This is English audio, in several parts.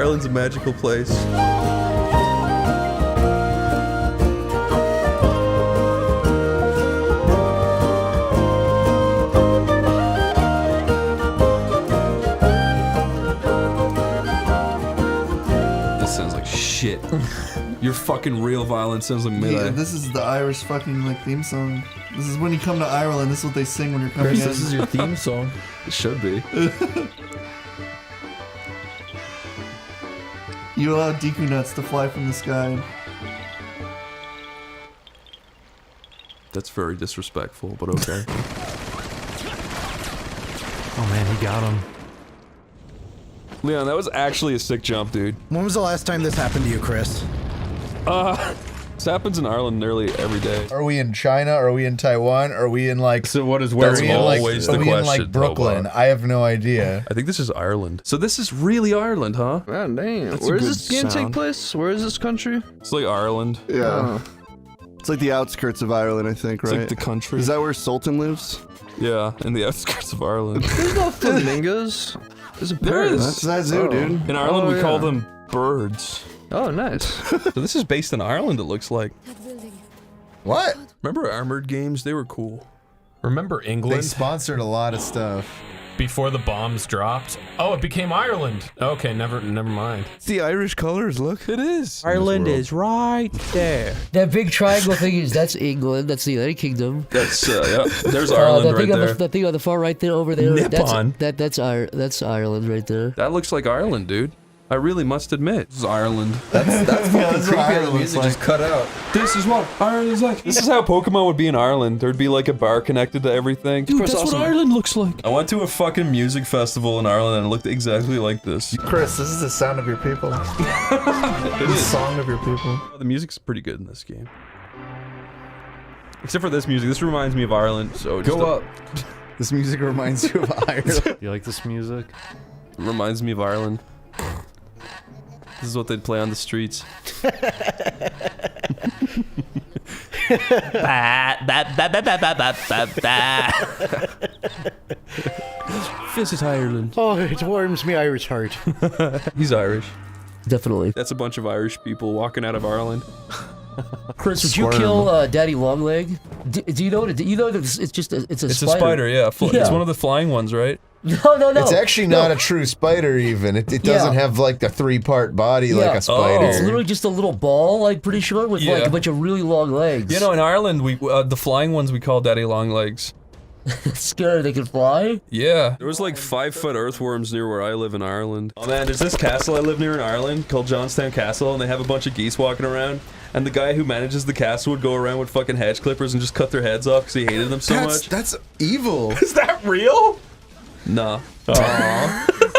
Ireland's a magical place. This sounds like shit. Your fucking real violence sounds like melee. Yeah, this is the Irish fucking like theme song. This is when you come to Ireland. This is what they sing when you're coming in. This is your theme song. It should be. You allow Deku nuts to fly from the sky. That's very disrespectful, but okay. Oh man, he got him. Leon, that was actually a sick jump, dude. When was the last time this happened to you, Chris? This happens in Ireland nearly every day. Are we in China? Are we in Taiwan? Are we in like? So what is where? That's always the Are we in question, like Brooklyn? Robot. I have no idea. I think this is Ireland. So this is really Ireland, huh? God damn. That's a Where is good this game take sound. place? Where is this country? It's like Ireland. Yeah. It's like the outskirts of Ireland, I think, It's right? like the country. Is that where Sultan lives? Yeah, in the outskirts of Ireland. There's no flamingos. There's a There parrot. is. That's Zazu, dude. In Ireland, Oh, we call yeah. them birds. Oh, nice. So this is based in Ireland, it looks like. What? Remember Armored Games? They were cool. Remember They England sponsored a lot of stuff. before the bombs dropped? Oh, it became Ireland. Okay, never mind. It's the Irish colors, look. It is. Ireland is right there. That big triangle thing that's England. That's the United Kingdom. That's, yeah. There's Ireland the right thing on there. the thing on the far right there, over there. Nippon. That's Ireland right there. That looks like Ireland, dude. I really must admit. This is Ireland. That's fucking that's what creepy. Ireland The looks music like. just cut out. This is what Ireland's like. This is how Pokemon would be in Ireland. There'd be like a bar connected to everything. Dude, that's what Ireland looks like. I went to a fucking music festival in Ireland and it looked exactly like this. Chris, this is the sound of your people. It The is. song of your people. The music's pretty good in this game. Except for this music. This reminds me of Ireland, so just Go up. This music reminds you of Ireland. You like this music? It reminds me of Ireland. This is what they'd play on the streets. Visit Ireland. Oh, it warms me Irish heart. He's Irish. Definitely. That's a bunch of Irish people walking out of Ireland. Chris, would you kill Daddy Longleg? Do you know what? You know that it's just it's a It's spider. a spider, yeah. Yeah. It's one of the flying ones, right? No. It's actually not a true spider even. It doesn't have like the 3-part body like a spider. It's literally just a little ball, like pretty short, with like Yeah. a bunch of really long legs. You know, in Ireland, we the flying ones we call Daddy Longlegs. Scared they can fly. Yeah. There was like 5-foot earthworms near where I live in Ireland. Oh man, there's this castle I live near in Ireland called Johnstown Castle, and they have a bunch of geese walking around. And the guy who manages the castle would go around with fucking hedge clippers and just cut their heads off because he hated them so much. That's evil. Is that real? Nah.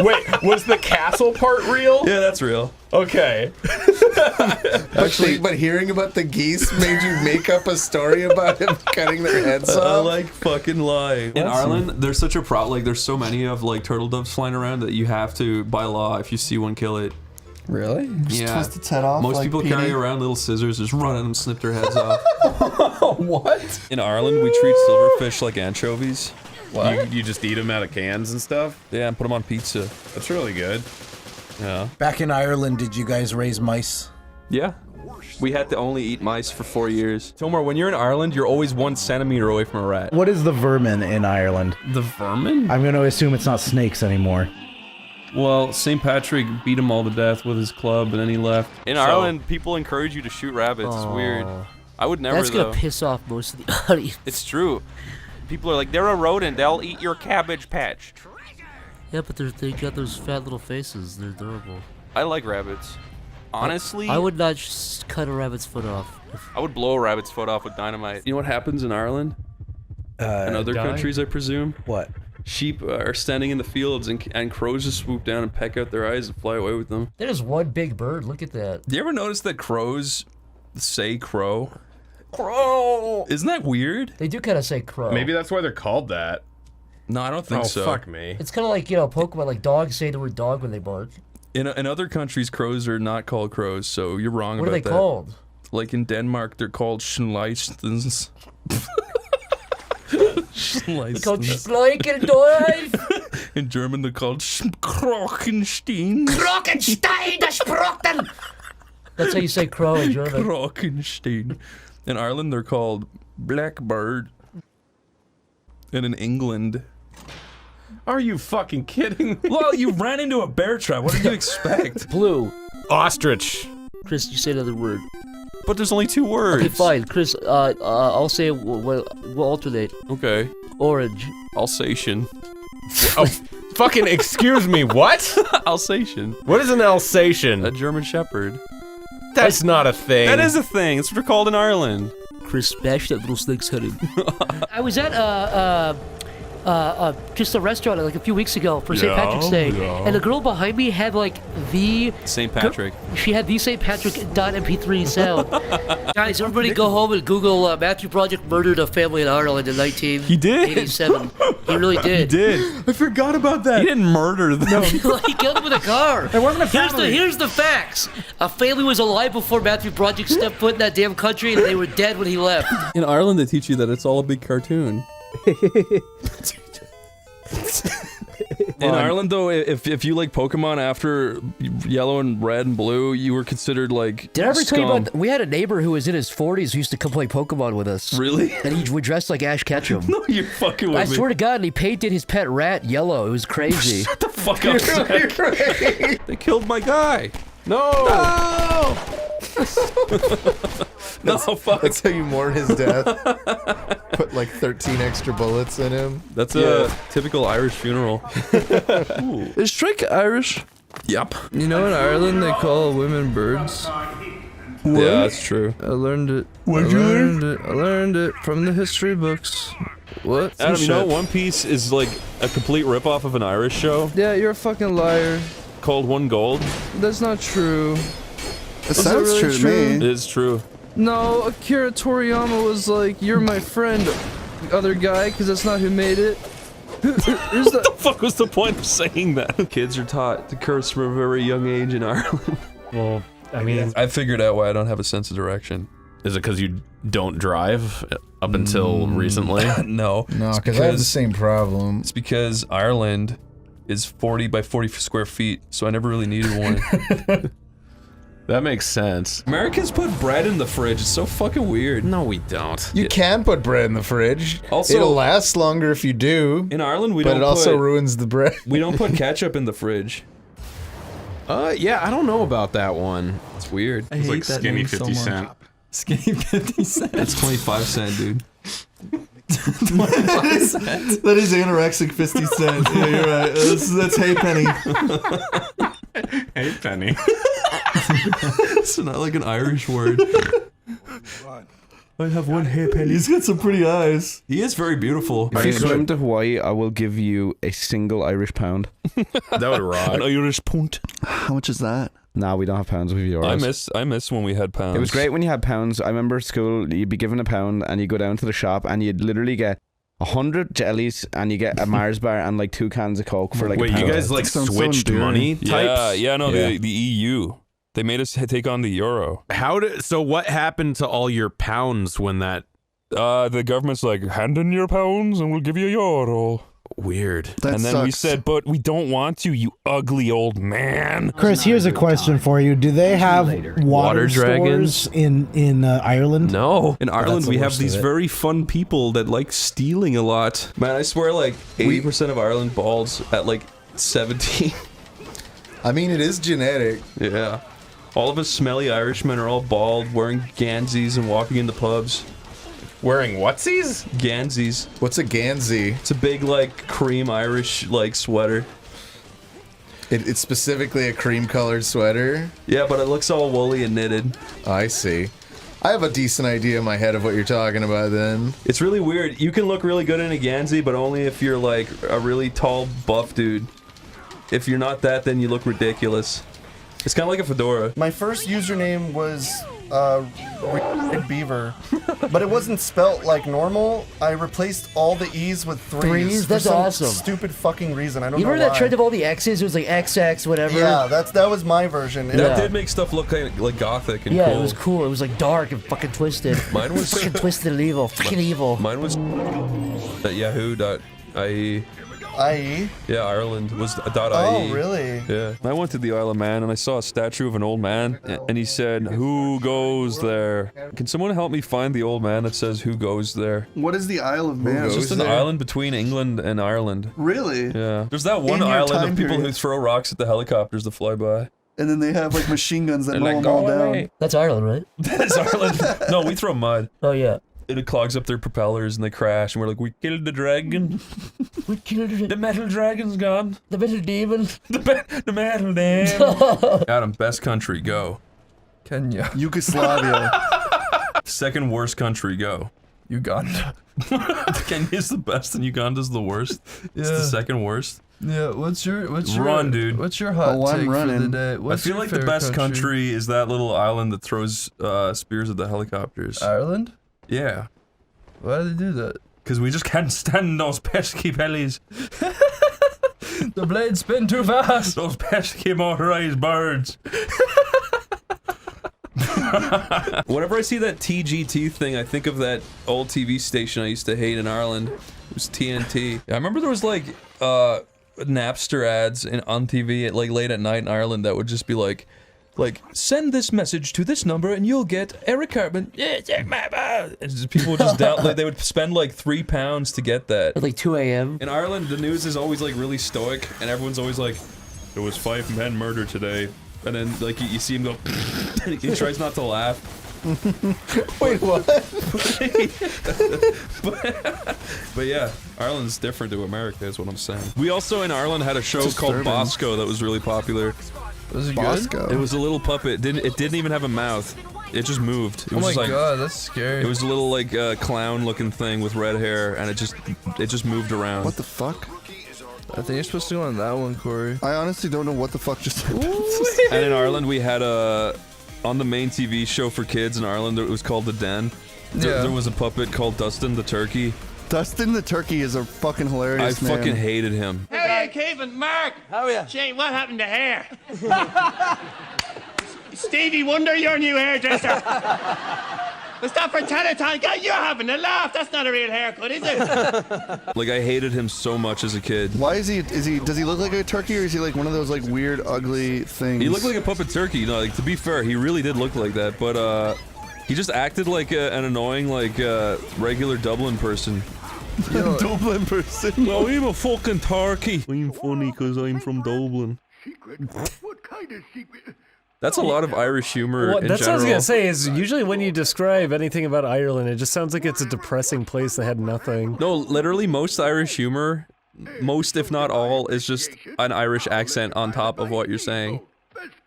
Wait, was the castle part real? Yeah, that's real. Okay. But hearing about the geese made you make up a story about him cutting their heads I off? like fucking lie. In Ireland, there's such a like there's so many of like turtle doves flying around that you have to, by law, if you see one, kill it. Really? Yeah. Twist its head off. Most like people Petey. carry around little scissors, just run at them, snip their heads off. What? In Ireland, we treat silverfish like anchovies. What? You just eat them out of cans and stuff? Yeah, and put them on pizza. That's really good. Yeah. Back in Ireland, did you guys raise mice? Yeah. We had to only eat mice for 4 years. Tomar, when you're in Ireland, you're always 1 centimeter away from a rat. What is the vermin in Ireland? The vermin? I'm going to assume it's not snakes anymore. Well, St. Patrick beat him all to death with his club, and then he left. In Ireland, people encourage you to shoot rabbits. It's weird. I would never, That's though. gonna piss off most of the audience. It's true. People are like, they're a rodent. They'll eat your cabbage patch. Yeah, but they got those fat little faces. They're adorable. I like rabbits. Honestly, I would not cut a rabbit's foot off. I would blow a rabbit's foot off with dynamite. You know what happens in Ireland? And other countries, I presume? What? Sheep are standing in the fields and crows just swoop down and peck out their eyes and fly away with them. There's one big bird. Look at that. Do you ever notice that crows say crow? Crow! Isn't that weird? They do kind of say crow. Maybe that's why they're called that. No, I don't think Oh, so. fuck me. It's kind of like, you know, Pokemon, like dogs say the word dog when they bark. In other countries, crows are not called crows, so you're wrong What about are that. they called? Like in Denmark, they're called Schleistens. Called Schleichendorf. In German, they're called Krochenstein. Krochenstein, das Sprochten. That's how you say crow in German. Krochenstein. In Ireland, they're called Blackbird. And in England... Are you fucking kidding me? Well, you ran into a bear trap. What did you expect? Blue. Ostrich. Chris, you say another word. But there's only 2 words. Okay, fine. Chris, I'll say we'll alternate. Okay. Orange. Alsatian. Oh, fucking excuse me, what? Alsatian. What is an Alsatian? A German Shepherd. That's not a thing. That is a thing. It's what they're called in Ireland. Chris, bash that little snake's head in. I was at just a restaurant like a few weeks ago for St. Patrick's Day, and the girl behind me had like the St. Patrick. She had the St. Patrick .mp3 sound. Guys, everybody go home and Google Matthew Project murdered a family in Ireland in 1987. He really did. He did. I forgot about that. He didn't murder them. He killed him with a car. It wasn't a family. Here's the facts. A family was alive before Matthew Project stepped foot in that damn country, and they were dead when he left. In Ireland, they teach you that it's all a big cartoon. In Ireland, though, if you like Pokemon after yellow and red and blue, you were considered like Did I ever scum. tell you about? We had a neighbor who was in his 40s who used to come play Pokemon with us. Really? And he would dress like Ash Ketchum. No, you're fucking with I me. swear to God, and he painted his pet rat yellow. It was crazy. Shut the fuck up, Zach. They killed my guy. No! No, fuck. That's how you mourn his death. Put like 13 extra bullets in him. That's a typical Irish funeral. Is Shrike Irish? Yep. You know in Ireland they call women birds? Yeah, that's true. I learned it. I learned it from the history books. What? Adam, you know One Piece is like a complete ripoff of an Irish show Yeah, you're a fucking liar. called One Gold? That's not true. It sounds really true to true? me. It is true. No, Akira Toriyama was like, "You're my friend," other guy, because that's not who made it. Who's What the fuck was the point of saying that? Kids are taught to curse from a very young age in Ireland. Well, I mean, I figured out why I don't have a sense of direction. is it because you don't drive up until recently? No. No, it's because I have the same problem. It's because Ireland is 40 by 40 square feet, so I never really needed one. That makes sense. Americans put bread in the fridge. It's so fucking weird. No, we don't. You can put bread in the fridge. Also- it'll last longer if you do. In Ireland, we but don't it also put, ruins the bread. we don't put ketchup in the fridge. Yeah, I don't know about that one. It's weird. I hate that name so much. Skinny 50 cents. That's 25 cent, dude. That is anorexic 50 cent. Yeah, you're right. That's hey penny. Hey, Penny. It's not like an Irish word. I have one hey penny. He's got some pretty eyes. He is very beautiful. If you swim to Hawaii, I will give you a single Irish pound. That would rock. An Irish punt. How much is that? Nah, we don't have pounds with yours. I miss when we had pounds. It was great when you had pounds. I remember at school, you'd be given a pound and you go down to the shop and you'd literally get 100 jellies and you get a Mars bar and like 2 cans of Coke for like Wait, a pound. you guys like That sounds so switched endearing. money types? Yeah, no, Yeah. the EU. They made us take on the euro. So what happened to all your pounds when that? The government's like, hand in your pounds and we'll give you a euro. Weird. That and then sucks. we said, but we don't want to, you ugly old man. Chris, here's a question for you. Do they have water dragons? stores in Ireland? No. In Ireland, the we have worst of these it. very fun people that like stealing a lot. Man, I swear like 80% of Ireland balds at like 17. I mean, it is genetic. Yeah. All of us smelly Irishmen are all bald, wearing gansies and walking in the pubs. Wearing whatsies? Gansies. What's a Gansey? It's a big like cream Irish like sweater. It's specifically a cream-colored sweater. Yeah, but it looks all woolly and knitted. I see. I have a decent idea in my head of what you're talking about then. It's really weird. You can look really good in a Gansey, but only if you're like a really tall, buff dude. If you're not that, then you look ridiculous. It's kind of like a fedora. My first username was Beaver, but it wasn't spelt like normal. I replaced all the E's with threes. That's for some awesome. Stupid fucking reason. I don't You know remember why. that trend of all the X's? It was like XX, whatever. Yeah, that was my version. That did make stuff look like gothic and Yeah, cool. it was cool. It was like dark and fucking twisted. Mine was fucking twisted and evil. Fucking evil. Mine was .yahoo.ie. IE? Yeah, Ireland was .ie. Oh, really? Yeah. I went to the Isle of Man and I saw a statue of an old man and he said, "Who goes there?" Can someone help me find the old man that says "Who goes there"? What is the Isle of Man? It's just an island between England and Ireland. Really? Yeah. There's that one In your island time of people period. who throw rocks at the helicopters that fly by. And then they have like machine guns that And mow like, them all "Go down. away." That's Ireland, right? That's Ireland. No, we throw mud. Oh, yeah. It clogs up their propellers and they crash and we're like, "We killed the dragon. We killed it. The metal dragon's gone. The metal demon. The metal demon." Adam, best country, go. Kenya. Yugoslavia. Second worst country, go. Uganda. Kenya's the best and Uganda's the worst. It's the Yeah. second worst. Yeah, what's your Run, dude. What's your hot Oh, I'm take for the running. day? What's I feel your like the favorite best country is that little island that throws spears at the helicopters. Ireland? Yeah. Why do they do that? Because we just can't stand those pesky bellies. The blades spin too fast. Those pesky motorized birds. Whenever I see that TGT thing, I think of that old TV station I used to hate in Ireland. It was TNT. I remember there was like Napster ads on TV at like late at night in Ireland that would just be like send this message to this number and you'll get Eric Cartman. And just, people would just like, they would spend like £3 to get that. At like 2 a.m. In Ireland, the news is always like really stoic, and everyone's always like, "There was 5 men murdered today," and then like you see him go, he tries not to laugh. Wait, what? But yeah, Ireland's different to America, is what I'm saying. We also in Ireland had a show called Disturbing. Bosco that was really popular. Was it Bosco. It was a little puppet. It didn't even have a mouth. It just moved. It Oh was my just like, god, that's scary. It was a little like clown-looking thing with red hair, and it just moved around. What the fuck? I think you're supposed to go on that one, Corey. I honestly don't know what the fuck just happened. And in Ireland, we had on the main TV show for kids in Ireland, it was called The Den. There was a puppet called Dustin the Turkey. Dustin the Turkey is a fucking hilarious I man. fucking hated him. How are you keeping, Mark? How are you? Shane, what happened to hair? Stevie Wonder, your new hairdresser. Let's stop for Teleton. God, you're having a laugh. That's not a real haircut, is it? Like, I hated him so much as a kid. Why does he look like a turkey, or is he like one of those like weird, ugly things? He looked like a puppet turkey. You know, like, to be fair, he really did look like that, but he just acted like an annoying, like, regular Dublin person. Dublin person. No, I'm a fucking turkey. I'm funny because I'm from Dublin. What kind of secret? That's a lot of Irish humor Well, in that's what I was general. gonna say. Is usually when you describe anything about Ireland, it just sounds like it's a depressing place that had nothing. No, literally, most Irish humor, most if not all, is just an Irish accent on top of what you're saying.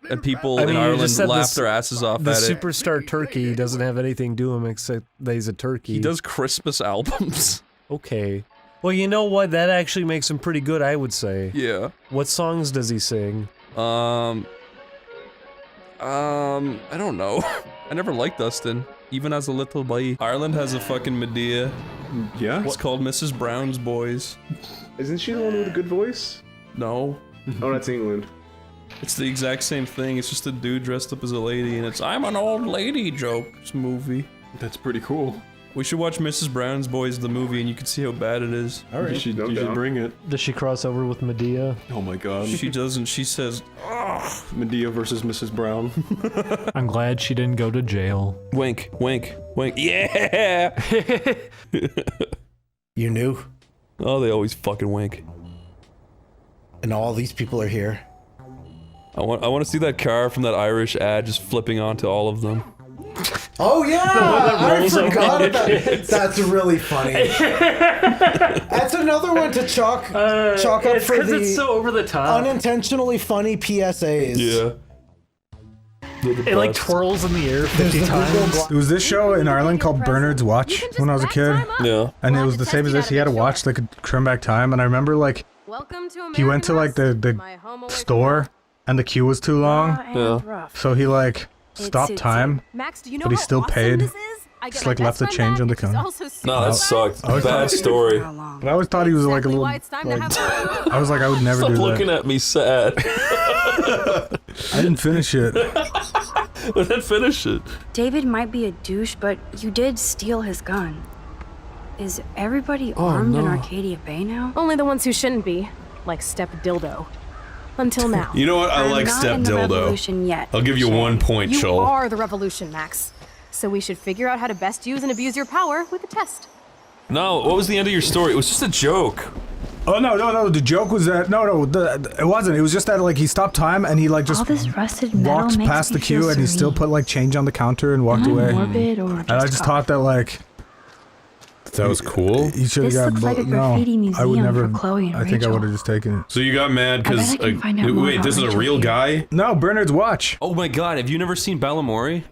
And people in you Ireland just said laugh their asses off the at it. superstar turkey doesn't have anything to do him except that he's a turkey. He does Christmas albums. Okay. Well, you know what? That actually makes him pretty good, I would say. Yeah. What songs does he sing? I don't know. I never liked Dustin, even as a little boy. Ireland has a fucking Medea. Yeah? It's called Mrs. Brown's Boys. Isn't she the one with a good voice? No. Oh, that's England. It's the exact same thing. It's just a dude dressed up as a lady, and it's "I'm an old lady" joke. It's a movie. That's pretty cool. We should watch Mrs. Brown's Boys, the movie, and you can see how bad it is. Alright, you should bring it. Does she cross over with Medea? Oh my god. She doesn't. She says, "Ugh." Medea versus Mrs. Brown. I'm glad she didn't go to jail. Wink, wink, wink. Yeah! You knew? Oh, they always fucking wink. And all these people are here. I want to see that car from that Irish ad just flipping onto all of them. Oh yeah! I forgot about it. That's really funny. That's another one to chalk up for the it's so over the top. unintentionally funny PSAs. Yeah. It like twirls in the air 50 times. There was this show in Ireland called Bernard's Watch when I was a kid. Yeah. And it was the same as this. He had a watch that could turn back time. And I remember like he went to like the store and the queue was too long. Yeah. So he like stopped time, but he still paid. Just like left the change on the counter. No, that sucked. Bad story. But I always thought he was like a little. Like, I was like, I would never Stop do that. looking at me sad. I didn't finish it. But then finish it. David might be a douche, but you did steal his gun. Is everybody armed in Arcadia Bay now? Only the ones who shouldn't be, like Step Dildo. Until now. You know what? I I'm like not Step in the Dildo. revolution yet, I'll give you Shay. 1 point, You Shoal. are the revolution, Max. So we should figure out how to best use and abuse your power with a test. No, what was the end of your story? It was just a joke. Oh no! The joke was that it wasn't. It was just that like he stopped time and he like just All this rusted metal walked makes past me the feel queue and he still serene. put like change on the counter and walked away. Morbid or And I just thought that like that was cool. he should have This got. looks like a no, graffiti I would museum never. for Chloe and I think I Rachel. would have just taken it. So you got mad because I bet I can find out more wait, about this is a Rachel real here. guy? No, Bernard's watch. Oh my god, have you never seen Balamory?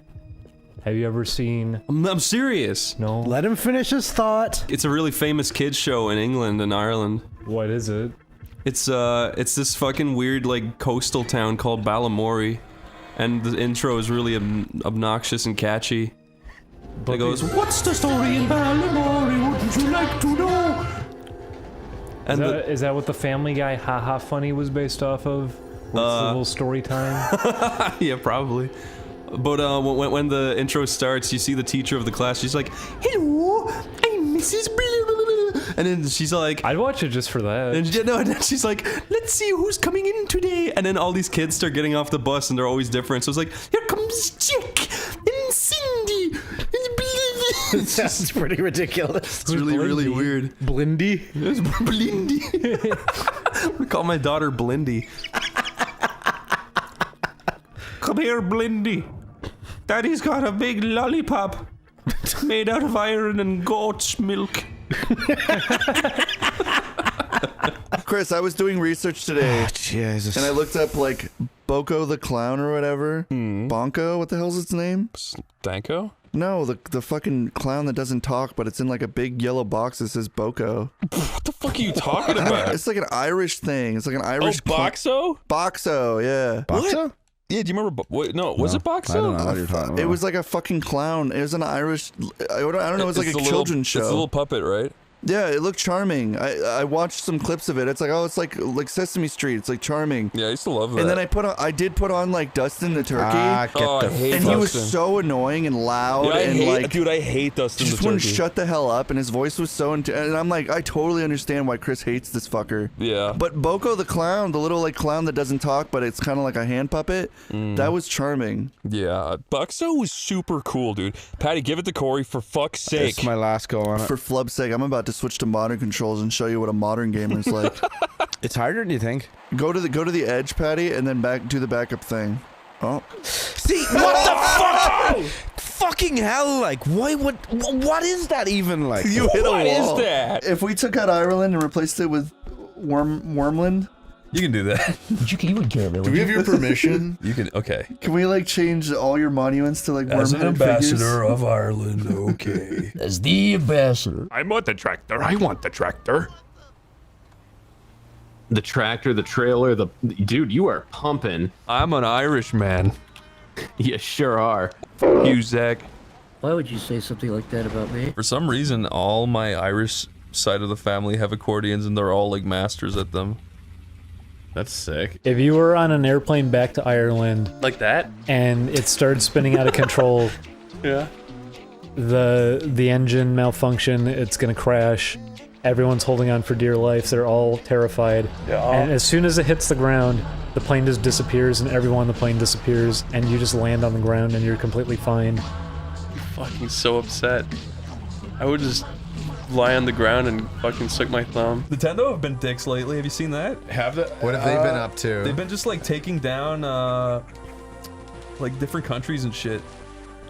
Have you ever seen? I'm serious. No. Let him finish his thought. It's a really famous kids show in England and Ireland. What is it? It's this fucking weird like coastal town called Balamory, and the intro is really obnoxious and catchy. It goes, "What's the story in Balamory? Wouldn't you like to know?" And Is that what the Family Guy haha funny was based off of? What's the little story time? yeah, probably. But when the intro starts, you see the teacher of the class. She's like, "Hello, I'm Mrs. Blah, blah, blah." And then she's like, I'd watch it just for that. and then she's like, "Let's see who's coming in today." And then all these kids start getting off the bus, and they're always different. So it's like, "Here comes Jack and Cindy." It sounds pretty ridiculous. It's really weird. Blindy? It's Blindy. I'm gonna call my daughter Blindy. Come here, Blindy. Daddy's got a big lollipop made out of iron and goat's milk. Chris, I was doing research today. Oh, Jesus. And I looked up like Boko the Clown or whatever. Bonko? What the hell's its name? Danko? No, the fucking clown that doesn't talk, but it's in like a big yellow box that says Boko. What the fuck are you talking about? It's like an Irish thing. It's like an Irish. Boxo? Boxo, yeah. Boxo? Yeah, do you remember? Wait, no, was it Boxo? I don't know what you're talking about. It was like a fucking clown. It was an Irish. I don't know. It was like a children's show. It's a little puppet, right? Yeah, it looked charming. I watched some clips of it. It's like, oh, it's like Sesame Street. It's like charming. Yeah, I used to love that. And then I did put on like Dustin the Turkey. I hate and he was so annoying and loud dude, I hate Dustin the just Turkey. wouldn't shut the hell up, and his voice was so and I'm like, I totally understand why Chris hates this fucker. Yeah. But Boko the clown, the little like clown that doesn't talk, but it's kind of like a hand puppet, that was charming. Yeah, Boxo was super cool, dude. Patty, give it to Corey for fuck's sake. It's my last go on it. For flub's sake, I'm about to switch to modern controls and show you what a modern gamer's like. It's harder than you think. Go to the edge, Patty, and then do the backup thing. Oh. See, what the fuck? Fucking hell, like, why, what is that even like? You hit a wall. What is that? If we took out Ireland and replaced it with Wormland, You can do that. You would care, do we have your permission? You can, okay. Can we like change all your monuments to like As an worm-headed ambassador figures? of Ireland, okay. As the ambassador. I want the tractor. I want the tractor. The tractor, the trailer, dude, you are pumping. I'm an Irish man. You sure are. Fuck you, Zach. Why would you say something like that about me? For some reason, all my Irish side of the family have accordions, and they're all like masters at them. That's sick. If you were on an airplane back to Ireland, like that, and it started spinning out of control, yeah, the engine malfunction, it's gonna crash. Everyone's holding on for dear life. They're all terrified. Yeah. And as soon as it hits the ground, the plane just disappears, and everyone on the plane disappears, and you just land on the ground, and you're completely fine. Fucking so upset. I would just lie on the ground and fucking suck my thumb. Nintendo have been dicks lately. Have you seen that? Have they? What have they been up to? They've been just like taking down like different countries and shit.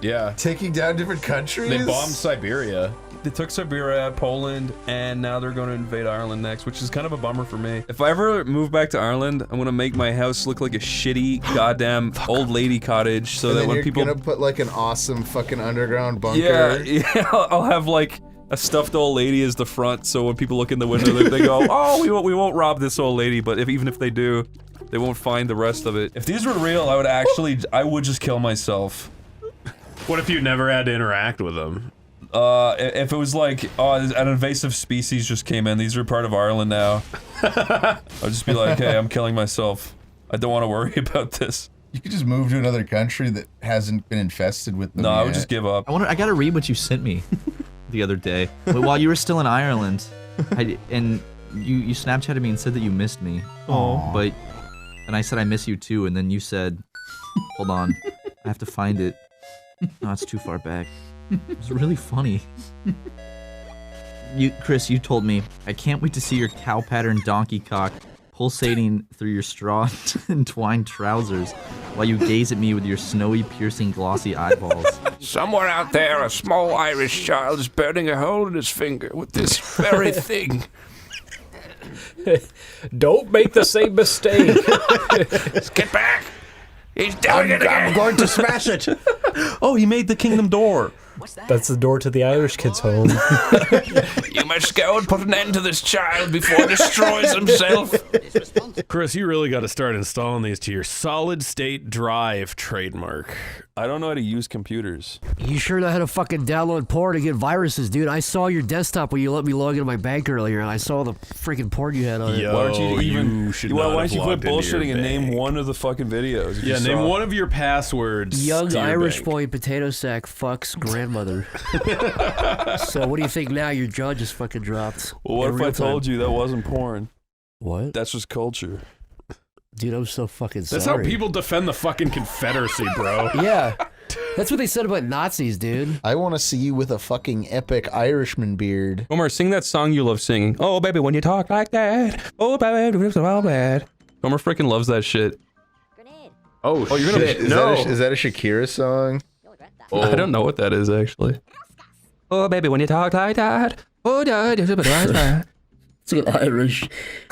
Yeah. Taking down different countries? They bombed Siberia. They took Siberia, Poland, and now they're going to invade Ireland next, which is kind of a bummer for me. If I ever move back to Ireland, I'm gonna make my house look like a shitty goddamn old lady cottage, so And that then when you're people gonna put like an awesome fucking underground bunker. yeah, I'll have like a stuffed old lady as the front, so when people look in the window, they go, "Oh, we won't rob this old lady." But even if they do, they won't find the rest of it. If these were real, I would just kill myself. What if you never had to interact with them? If it was like, oh, an invasive species just came in, these are part of Ireland now. I'd just be like, hey, I'm killing myself. I don't want to worry about this. You could just move to another country that hasn't been infested with them No, yet. I would just give up. I gotta read what you sent me. the other day. While you were still in Ireland, and you Snapchatted me and said that you missed me. Aw. And I said I miss you too, and then you said, hold on, I have to find it. No, it's too far back. It was really funny. Chris, you told me, I can't wait to see your cow pattern donkey cock pulsating through your straw entwined trousers while you gaze at me with your snowy, piercing, glossy eyeballs. Somewhere out there, a small Irish child is burning a hole in his finger with this very thing. Don't make the same mistake. Get back! He's doing it again! I'm going to smash it! Oh, he made the kingdom door. That's the door to the Irish kid's home. You must go and put an end to this child before he destroys himself. Chris, you really got to start installing these to your solid state drive trademark. I don't know how to use computers. You sure know how to fucking download porn to get viruses, dude. I saw your desktop when you let me log into my bank earlier, and I saw the freaking porn you had on it. Why don't you even? Why don't you quit logged into your bullshitting and name bank. one of the fucking videos? if Yeah, you name saw it? one of your passwords. Young to your Irish bank. boy in potato sack fucks grandmother. So what do you think now? Your jaw just fucking dropped. Well, what if I told you that wasn't porn? What? That's just culture. Dude, I'm so fucking sorry. That's how people defend the fucking Confederacy, bro. Yeah. That's what they said about Nazis, dude. I want to see you with a fucking epic Irishman beard. Omar, sing that song you love singing. Oh, baby, when you talk like that. Oh, baby, it's all bad. Omar freaking loves that shit. Oh, you're gonna shit. no. Is that a Shakira song? I don't know what that is actually. Oh, baby, when you talk like that. Oh, da. It's an Irish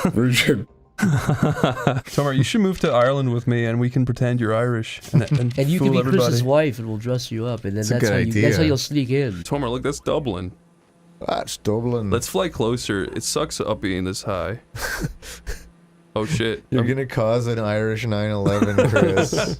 version. Tomar, you should move to Ireland with me, and we can pretend you're Irish, and And you fool can be everybody. Chris's wife, and we'll dress you up, and then That's a that's good how idea. that's how you'll sneak in. Tomar, look, that's Dublin. That's Dublin. Let's fly closer. It sucks up being this high. Oh shit! You're gonna cause an Irish 9/11, Chris.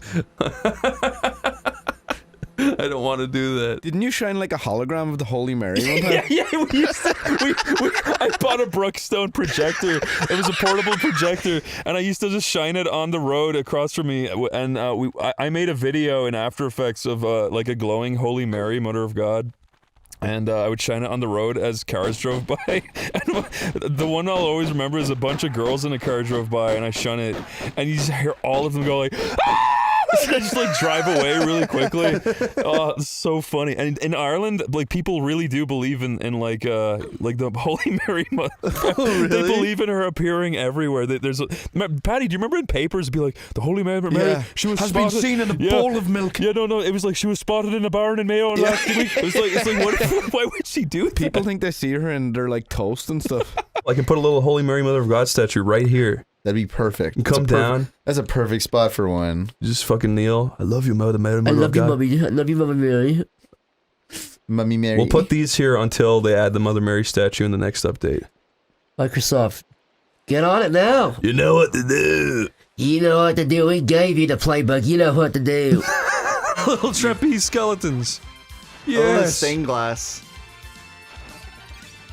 I don't want to do that. Didn't you shine like a hologram of the Holy Mary one time? Yeah, I bought a Brookstone projector. It was a portable projector, and I used to just shine it on the road across from me. And I made a video in After Effects of like a glowing Holy Mary, Mother of God. And I would shine it on the road as cars drove by. And the one I'll always remember is a bunch of girls in a car drove by, and I shone it, and you just hear all of them go like, "Ah!" And I just like drive away really quickly. Oh, it's so funny. And in Ireland, like people really do believe in like the Holy Mary Mother. really? They believe in her appearing everywhere. There's Patty, do you remember in papers it'd be like the Holy Mary? Yeah. She was Has been spotted, seen in a bowl of milk. Yeah, no, it was like she was spotted in a barn in Mayo last week. It's like what? Why would she do that? People think they see her and they're like toast and stuff. I can put a little Holy Mary Mother of God statue right here. That'd be perfect. And come down. That's a perfect spot for one. Just fucking kneel. I love you, Mother Mary. I love you, Mummy. I love you, Mummy Mary. Mummy Mary. We'll put these here until they add the Mother Mary statue in the next update. Microsoft, get on it now. You know what to do. You know what to do. We gave you the playbook. You know what to do. Little trapeze skeletons. Oh, the Yes. stained glass.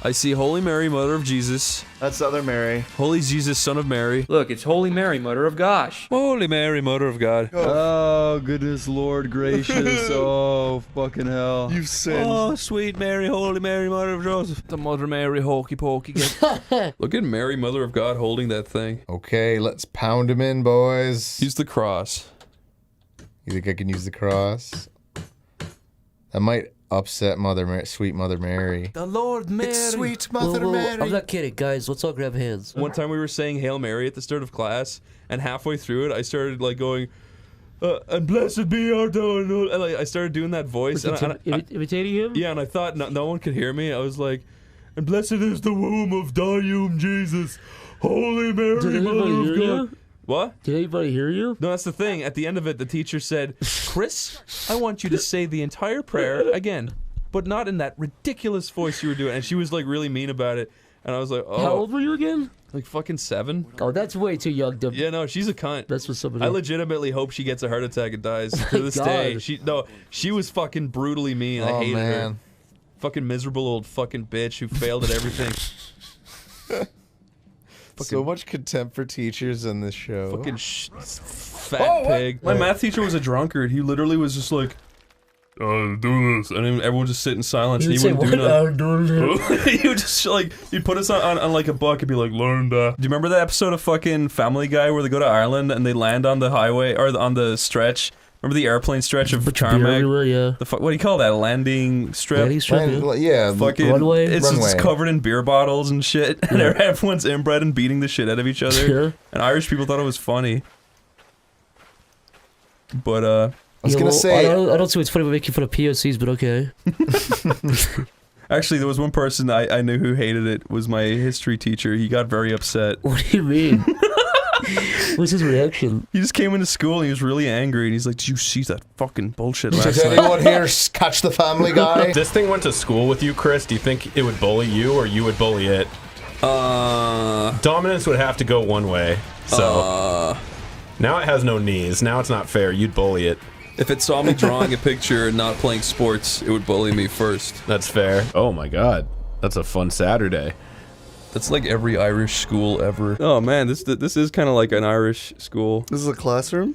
I see Holy Mary, Mother of Jesus. That's the other Mary. Holy Jesus, Son of Mary. Look, it's Holy Mary, Mother of Gosh. Holy Mary, Mother of God. Oh, goodness, Lord gracious. Oh, fucking hell. You've sinned. Oh, sweet Mary, Holy Mary, Mother of Joseph. The Mother Mary, hokey pokey. Look at Mary, Mother of God, holding that thing. Okay, let's pound him in, boys. Use the cross. You think I can use the cross? That might upset Mother Mary, sweet Mother Mary. The Lord Mary. It's sweet Whoa, Mother whoa, Mary. I'm not kidding, guys. Let's all grab hands. One time we were saying Hail Mary at the start of class, and halfway through it, I started like going, and blessed be our God. And like, I started doing that voice. And Imitating him? Yeah, and I thought no one could hear me. I was like, and blessed is the womb of Dium Jesus, Holy Mary, Did Mother anybody of hear God. you? What? Did anybody hear you? No, that's the thing. At the end of it, the teacher said, Chris, I want you to say the entire prayer again, but not in that ridiculous voice you were doing. And she was like really mean about it. And I was like, oh. How old were you again? Like fucking 7. Oh, that's way too young to... Yeah, no, she's a cunt. That's what somebody... I legitimately hope she gets a heart attack and dies to this God. day. She was fucking brutally mean. I hated her. Man. Fucking miserable old fucking bitch who failed at everything. So much contempt for teachers in this show. Fucking fat pig. My math teacher was a drunkard. He literally was just like, do this, and then everyone just sit in silence. And You'd he say, wouldn't do "What? nothing. He would just like he'd put us on like a buck and be like, learn that. Do you remember that episode of fucking Family Guy where they go to Ireland and they land on the highway or on the stretch? Remember the airplane stretch of Carmack? Yeah. What do you call that? Landing strip? Landing strip, yeah. Fucking Runway? It's Runway. just covered in beer bottles and shit. And everyone's inbred and beating the shit out of each other. Sure. And Irish people thought it was funny. But I was gonna say, I don't see what's funny about making fun of POCs, but okay. actually, there was one person I knew who hated it. Was my history teacher. He got very upset. What do you mean? What's his reaction? He just came into school and he was really angry and he's like, "Did you see that fucking bullshit last does night?" anyone here catch the Family Guy? If this thing went to school with you, Chris, do you think it would bully you or you would bully it? Dominance would have to go one way. So now it has no knees. Now it's not fair. You'd bully it. If it saw me drawing a picture and not playing sports, it would bully me first. That's fair. Oh my god. That's a fun Saturday. That's like every Irish school ever. Oh man, this is kind of like an Irish school. This is a classroom?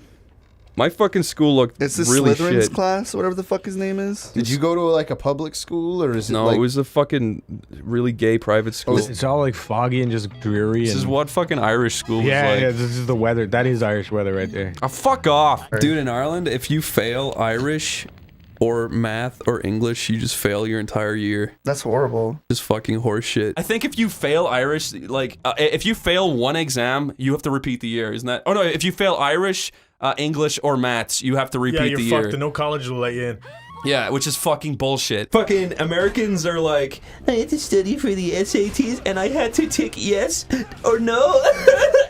My fucking school looked It's the really Slytherin's shit. class, whatever the fuck his name is. Did you go to like a public school or is it No, like... it was a fucking really gay private school. It's all like foggy and just dreary. This is what fucking Irish school was Yeah, like. yeah, this is the weather. That is Irish weather right there. Oh, fuck off. Dude, in Ireland, if you fail Irish or math or English, you just fail your entire year. That's horrible. Just fucking horse shit. I think if you fail Irish, like, if you fail one exam, you have to repeat the year, isn't that? Oh no, if you fail Irish, English, or maths, you have to repeat the year. Yeah, you're fucked and no college will let you in. Yeah, which is fucking bullshit. Fucking Americans are like, I had to study for the SATs and I had to tick yes or no.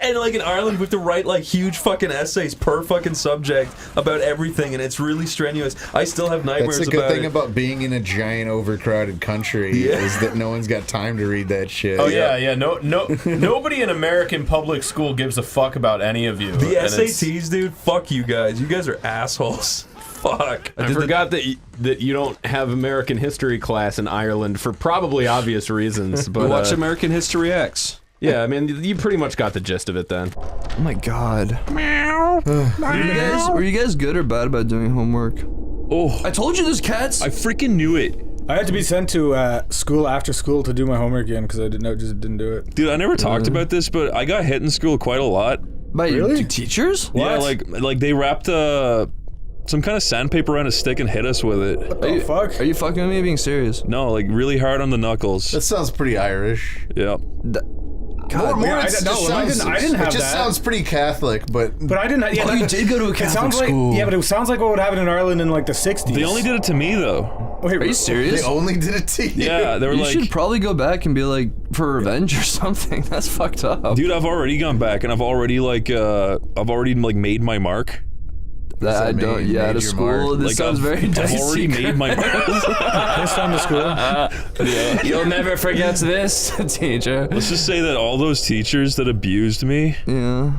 And like in Ireland, we have to write like huge fucking essays per fucking subject about everything, and it's really strenuous. I still have nightmares That's the good about thing it. about being in a giant overcrowded country is that no one's got time to read that shit. Oh yeah. No, nobody in American public school gives a fuck about any of you. The and it's- SATs, dude, fuck you guys. You guys are assholes. Fuck. I forgot that you don't have American history class in Ireland for probably obvious reasons. But watch American History X. Yeah, I mean, you pretty much got the gist of it then. Oh my god. Were you guys good or bad about doing homework? Oh, I told you there's cats. I freaking knew it. I had to be sent to school after school to do my homework again because I just didn't do it. Dude, I never talked about this, but I got hit in school quite a lot. By your teachers? Yeah, like they wrapped some kind of sandpaper around a stick and hit us with it. What the fuck? Are you fucking with me? Being serious? No, like really hard on the knuckles. That sounds pretty Irish. Yeah. God, yeah, I didn't have it just that. sounds pretty Catholic, but I didn't. Yeah, you did go to a Catholic school. Yeah, but it sounds like what would happen in Ireland in like the 60s. They only did it to me though. Wait, are you serious? They only did it to you. Yeah, they were you like, should probably go back and be like for revenge or something. That's fucked up. Dude, I've already gone back and I've already made my mark. That I don't. Yeah, at a school. This sounds very dicey. I've already made my mark. Pissed on the school. Yeah. You'll never forget this, teacher. Let's just say that all those teachers that abused me, Yeah.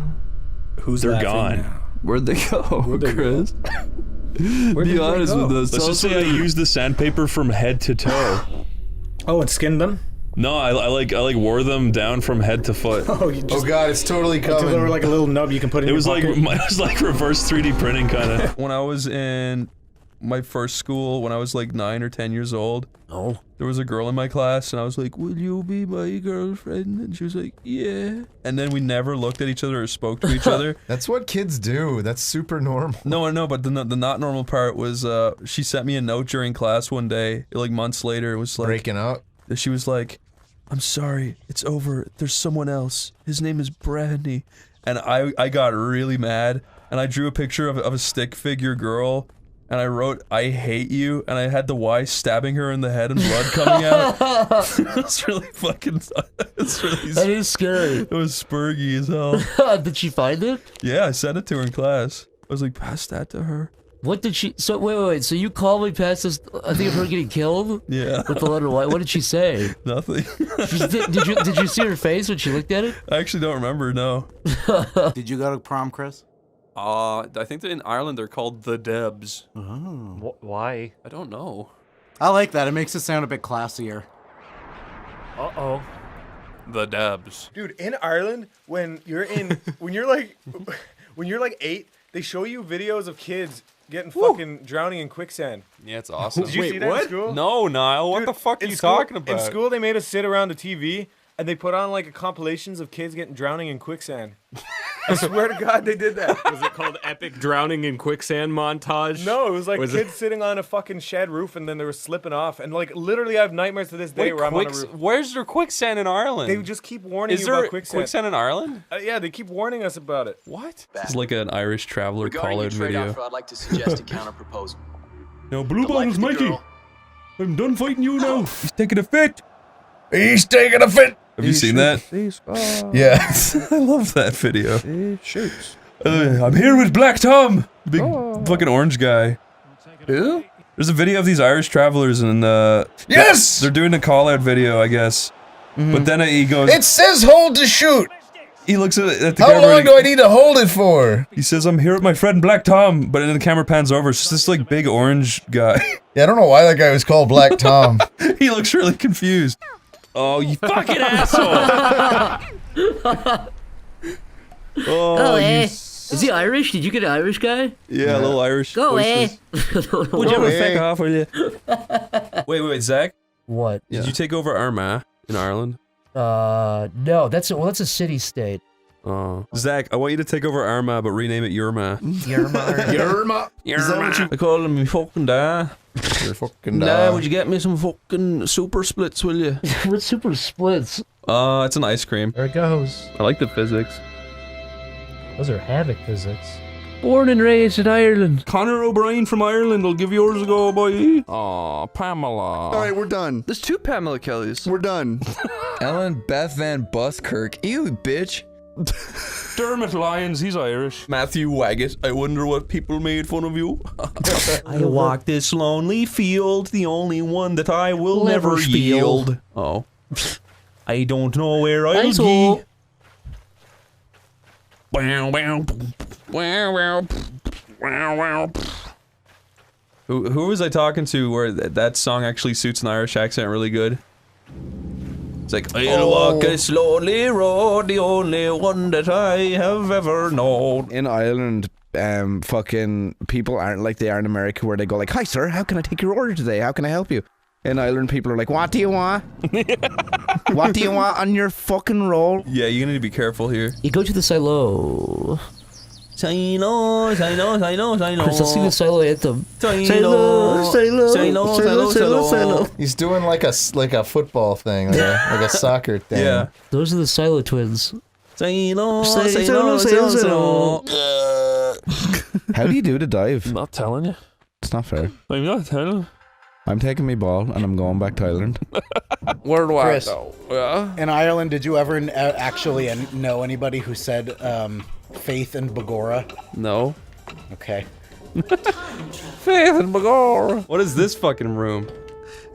they're gone. now? Where'd they go, Chris? Be honest with us. Let's just say I used the sandpaper from head to toe. Oh, and skinned them? No, I wore them down from head to foot. Oh, you just, Oh god, it's totally coming. They were like a little nub you can put in It your was like pocket. reverse 3D printing kind of. When I was in my first school, when I was like 9 or 10 years old, there was a girl in my class, and I was like, "Will you be my girlfriend?" And she was like, "Yeah." And then we never looked at each other or spoke to each other. That's what kids do. That's super normal. No, I know, but the not normal part was she sent me a note during class one day, like months later. It was like Breaking up. She was like, "I'm sorry, it's over. There's someone else. His name is Brandy." And I got really mad, and I drew a picture of a stick figure girl, and I wrote, "I hate you," and I had the Y stabbing her in the head and blood coming out. It's really fucking... That is scary. It was spurgy as hell. Did she find it? Yeah, I sent it to her in class. I was like, pass that to her. What did she... So, wait. So you calmly passed this... I think of her getting killed? Yeah. With the letter Y. What did she say? Nothing. Did you see her face when she looked at it? I actually don't remember, no. Did you go to prom, Chris? I think that in Ireland they're called the Debs. Oh. Why? I don't know. I like that. It makes it sound a bit classier. Uh-oh. The Debs. Dude, in Ireland, when you're like 8, they show you videos of kids getting fucking drowning in quicksand. Yeah, it's awesome. Did you see that in school? No, Niall. What Dude, the fuck are in you school- talking about? In school, they made us sit around the TV and they put on like compilations of kids getting drowning in quicksand. I swear to God, they did that. Was it called Epic Drowning in Quicksand Montage? No, it was like kids sitting on a fucking shed roof and then they were slipping off. And like literally, I have nightmares to this day where I'm on a roof. Where's there quicksand in Ireland? They just keep warning Is you there about quicksand. quicksand in Ireland? Yeah, they keep warning us about it. What? This is like an Irish traveler call-out video. I'd like to suggest a counter proposal. Now, Blue Bottles Mikey, I'm done fighting you now. He's taking a fit. He's taking a fit. Have you seen that? Yeah. I love that video. He shoots. I'm here with Black Tom, big fucking orange guy. Who? There's a video of these Irish travelers and Yes! they're doing a call-out video, I guess. But then he goes. It says hold to shoot. He looks at the How camera. long do I need to hold it for? He says, "I'm here with my friend Black Tom," but then the camera pans over. It's just this like big orange guy. Yeah, I don't know why that guy was called Black Tom. He looks really confused. Oh, you fucking asshole! Oh, is he Irish? Did you get an Irish guy? Yeah, a little Irish. Go away. Would you ever fuck off with you? Wait, Zach. What? Did you take over Armagh in Ireland? No, that's a city-state. Oh, Zach, I want you to take over Armagh, but rename it Yerma. Yerma. Is that what you I call him fucking da. You're fucking Nah, would you get me some fucking super splits, will you? What super splits? It's an ice cream. There it goes. I like the physics. Those are havoc physics. Born and raised in Ireland. Connor O'Brien from Ireland will give yours a go, boy. Aw, Pamela. All right, we're done. There's 2 Pamela Kellys. We're done. Ellen Beth Van Buskirk. Ew, bitch. Dermot Lyons, he's Irish. Matthew Waggett, I wonder what people made fun of you. I walk this lonely field, the only one that I will never yield. Oh. I don't know where I'll be. Who was I talking to where that song actually suits an Irish accent really good? It's like, I'll walk this lonely road, the only one that I have ever known. In Ireland, fucking people aren't like they are in America where they go like, "Hi sir, how can I take your order today? How can I help you?" In Ireland, people are like, "What do you want? What do you want on your fucking roll?" Yeah, you need to be careful here. You go to the silo. Silo. Chris, let's sing the silo anthem. Silo. He's doing like a football thing, like a soccer thing. Yeah. Those are the silo twins. How do you do the dive? I'm not telling you. It's not fair. I'm not telling you. I'm taking me ball and I'm going back to Ireland. Where do Chris, I go? Yeah. in Ireland, did you ever actually know anybody who said faith in Begorra? No. Okay. Faith and Bagor. What is this fucking room?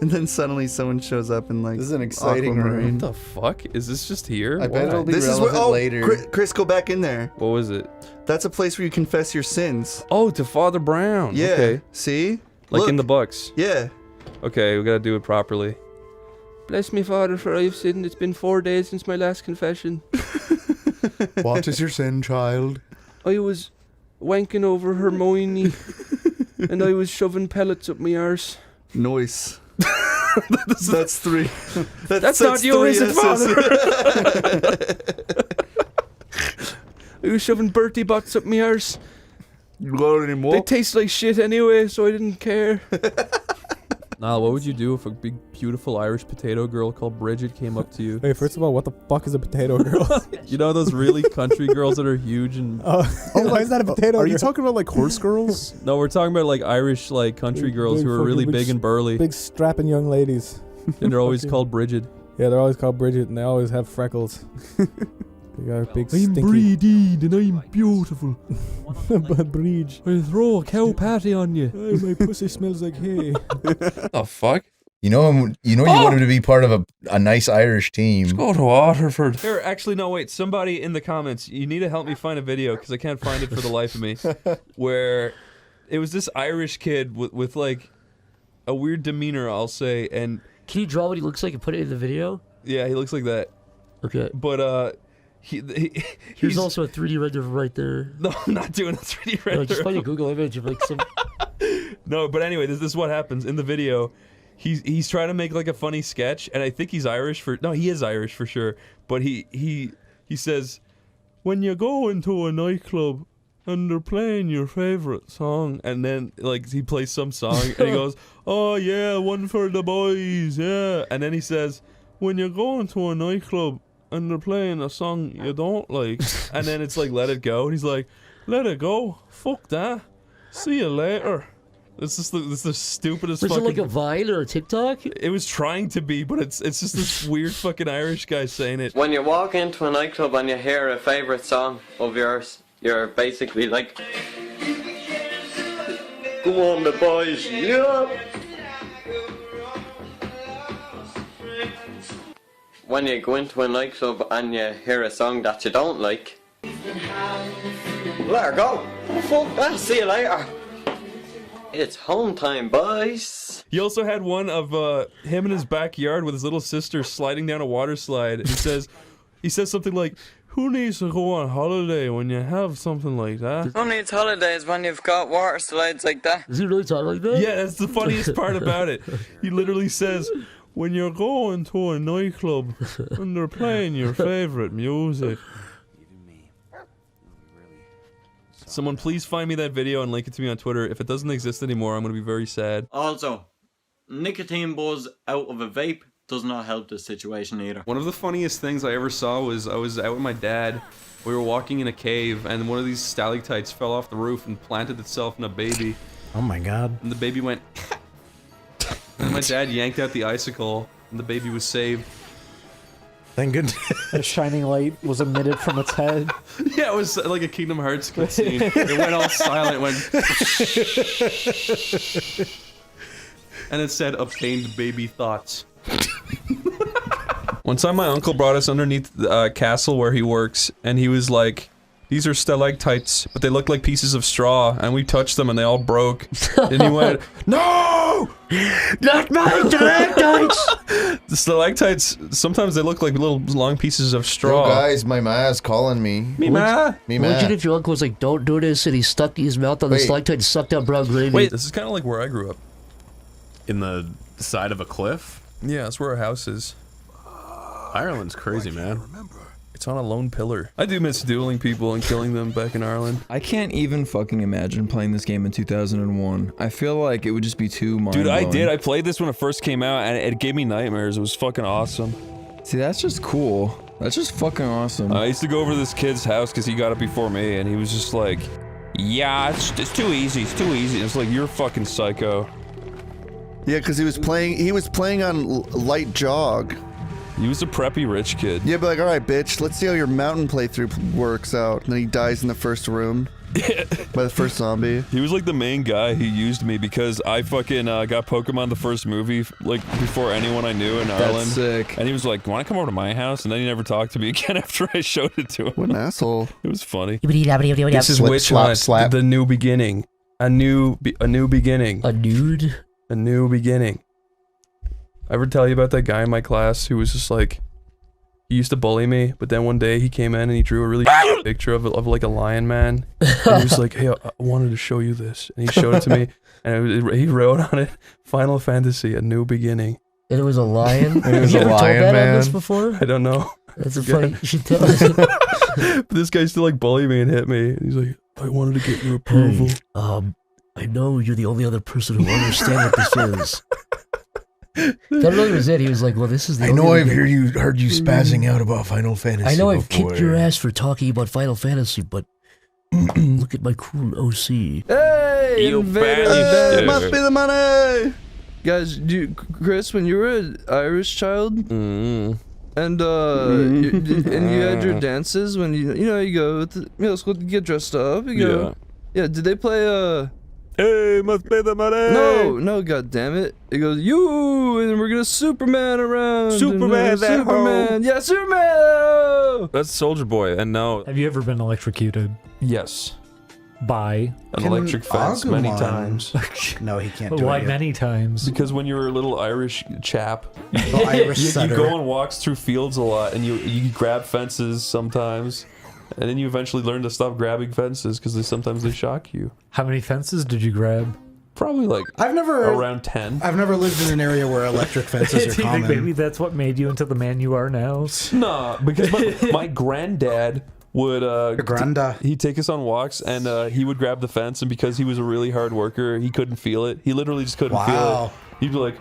And then suddenly someone shows up and like, This is an exciting Aquamarine. What the fuck? Is this just here? I bet it'll be This is relevant what. later. Chris, go back in there. What was it? That's a place where you confess your sins. Oh, to Father Brown. Yeah. Okay. See? Like Look. in the books. Yeah. Okay, we gotta do it properly. Bless me, Father, for I have sinned. It's been 4 days since my last confession. What is your sin, child? I was wanking over Hermione, and I was shoving pellets up my arse. Noise. That's 3. That's not you, is it, Father? I was shoving Bertie Bots up my arse. You got any more? They taste like shit anyway, so I didn't care. Niall, what would you do if a big, beautiful Irish potato girl called Bridget came up to you? Wait, first of all, what the fuck is a potato girl? You know those really country girls that are huge and... Why is that a potato girl? Are you talking about like horse girls? No, we're talking about like Irish like country girls who are really big and burly. Big strapping young ladies. And they're always called Bridget. Yeah, they're always called Bridget and they always have freckles. They got a big I'm stinky... Breedeen and I'm beautiful. Bridge. I'll throw a cow patty on you. Hey, my pussy smells like hay. The fuck? You wanted to be part of a nice Irish team. Go to Waterford. Here, actually, no, wait. Somebody in the comments, you need to help me find a video because I can't find it for the life of me. Where it was this Irish kid with like a weird demeanor, I'll say. And can you draw what he looks like and put it in the video? Yeah, he looks like that. Okay. But Here's also a 3D render right there. No, I'm not doing a 3D render. No, just find a Google image of like some. No, but anyway, this is what happens in the video. He's trying to make like a funny sketch, and I think he's Irish for. No, he is Irish for sure. But he says, when you go into a nightclub and they're playing your favorite song, and then like he plays some song, and he goes, "Oh yeah, one for the boys, yeah," and then he says, when you go into a nightclub and they're playing a song you don't like, and then it's like Let It Go, and he's like, "Let it go, fuck that, see you later." It's just the stupidest. Was fucking... it like a Vine or a TikTok? It was trying to be, but it's just this weird fucking Irish guy saying it. When you walk into a nightclub and you hear a favourite song of yours, you're basically like, "Go on the boys, yeah." When you go into a nightclub and you hear a song that you don't like, let her go. Fuck that, see you later. It's home time, boys. He also had one of him in his backyard with his little sister sliding down a water slide. He says something like, "Who needs to go on holiday when you have something like that?" Who needs holidays when you've got water slides like that? Is he really talking like that? Yeah, that's the funniest part about it. He literally says, when you're going to a nightclub and they're playing your favorite music. Someone please find me that video and link it to me on Twitter. If it doesn't exist anymore, I'm going to be very sad. Also, nicotine buzz out of a vape does not help this situation either. One of the funniest things I ever saw was I was out with my dad. We were walking in a cave, and one of these stalactites fell off the roof and planted itself in a baby. Oh my god. And the baby went... And my dad yanked out the icicle, and the baby was saved. Thank goodness. A shining light was emitted from its head. Yeah, it was like a Kingdom Hearts cutscene. It went all silent, it went... And it said, "Obtained baby thoughts." One time my uncle brought us underneath the castle where he works, and he was like, "These are stalactites, but they look like pieces of straw," and we touched them and they all broke. And he went, "No! Not my stalactites!" The stalactites, sometimes they look like little long pieces of straw. Yo guys, my ma's calling me. Me ma? Me ma. Imagine if your uncle was like, "Don't do this," and he stuck his mouth on the stalactite and sucked out brown gravy. Wait, this is kind of like where I grew up. In the side of a cliff? Yeah, that's where our house is. Ireland's crazy, man. It's on a lone pillar. I do miss dueling people and killing them back in Ireland. I can't even fucking imagine playing this game in 2001. I feel like it would just be too mind-blowing. Dude, I did. I played this when it first came out, and it gave me nightmares. It was fucking awesome. See, that's just cool. That's just fucking awesome. I used to go over to this kid's house because he got it before me, and he was just like, "Yeah, it's too easy. It's too easy." And it's like, "You're fucking psycho." Yeah, because he was playing on light jog. He was a preppy rich kid. Yeah, but like, alright, bitch, let's see how your mountain playthrough works out. And then he dies in the first room. By the first zombie. He was like the main guy who used me because I fucking got Pokemon the first movie, like, before anyone I knew in Ireland. That's sick. And he was like, "Want to come over to my house?" And then he never talked to me again after I showed it to him. What an asshole. It was funny. This is which one? The new beginning. A new beginning. A nude? A new beginning. I ever tell you about that guy in my class who was just like, he used to bully me, but then one day he came in and he drew a really picture of like a lion man. And he was like, "Hey, I wanted to show you this." And he showed it to me, and he wrote on it, "Final Fantasy, a new beginning." And it was a lion? And it was Have you a ever lion told that on man. this before? I don't know. That's a funny, you should tell us. But this guy used to like bully me and hit me. And he's like, "I wanted to get your approval." Hey, I know you're the only other person who understands what this is. That really was it. He was like, "Well, this is the I know I've heard you spazzing out about Final Fantasy. I know I've before. kicked your ass for talking about Final Fantasy, but look at my cool OC." Hey, You Invader! bastard. Must be the money! Guys, Chris, when you were an Irish child, and and you had your dances when you go to middle school to get dressed up, you go. Yeah, did they play "Hey, must pay the money"? No, god damn it. It goes, "You, and we're gonna Superman around. Superman, and, that Superman. Yeah, Superman! That's Soldier Boy, and no. Have you ever been electrocuted? Yes. Buy an electric fence many times. No, he can't do Why it. many times? Because when you're a little Irish chap, Irish you setter. go on walks through fields a lot, and you grab fences sometimes, and then you eventually learn to stop grabbing fences because sometimes they shock you. How many fences did you grab? Probably like around 10. I've never lived in an area where electric fences Do are you think common. maybe that's what made you into the man you are now? No, because my granddad would he'd take us on walks, and he would grab the fence, and because he was a really hard worker, he couldn't feel it. He literally just couldn't feel Wow. it. He'd be like,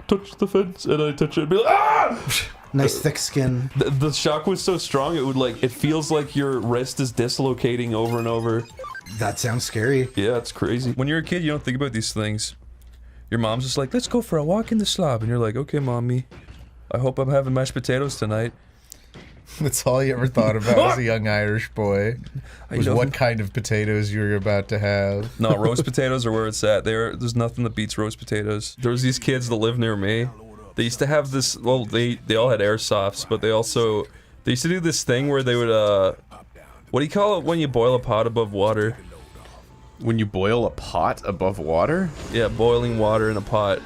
touch the fence, and I touch it, and be like, ah! Nice thick skin. The shock was so strong, it feels like your wrist is dislocating over and over. That sounds scary. Yeah, it's crazy. When you're a kid, you don't think about these things. Your mom's just like, let's go for a walk in the slob, and you're like, okay, mommy, I hope I'm having mashed potatoes tonight. That's all you ever thought about as a young Irish boy. Was what kind of potatoes you were about to have. No, roast potatoes are where it's at. There's nothing that beats roast potatoes. There was these kids that live near me. They used to have this, well, they all had airsofts, but they used to do this thing where they would, what do you call it when you boil a pot above water? When you boil a pot above water? Yeah, boiling water in a pot.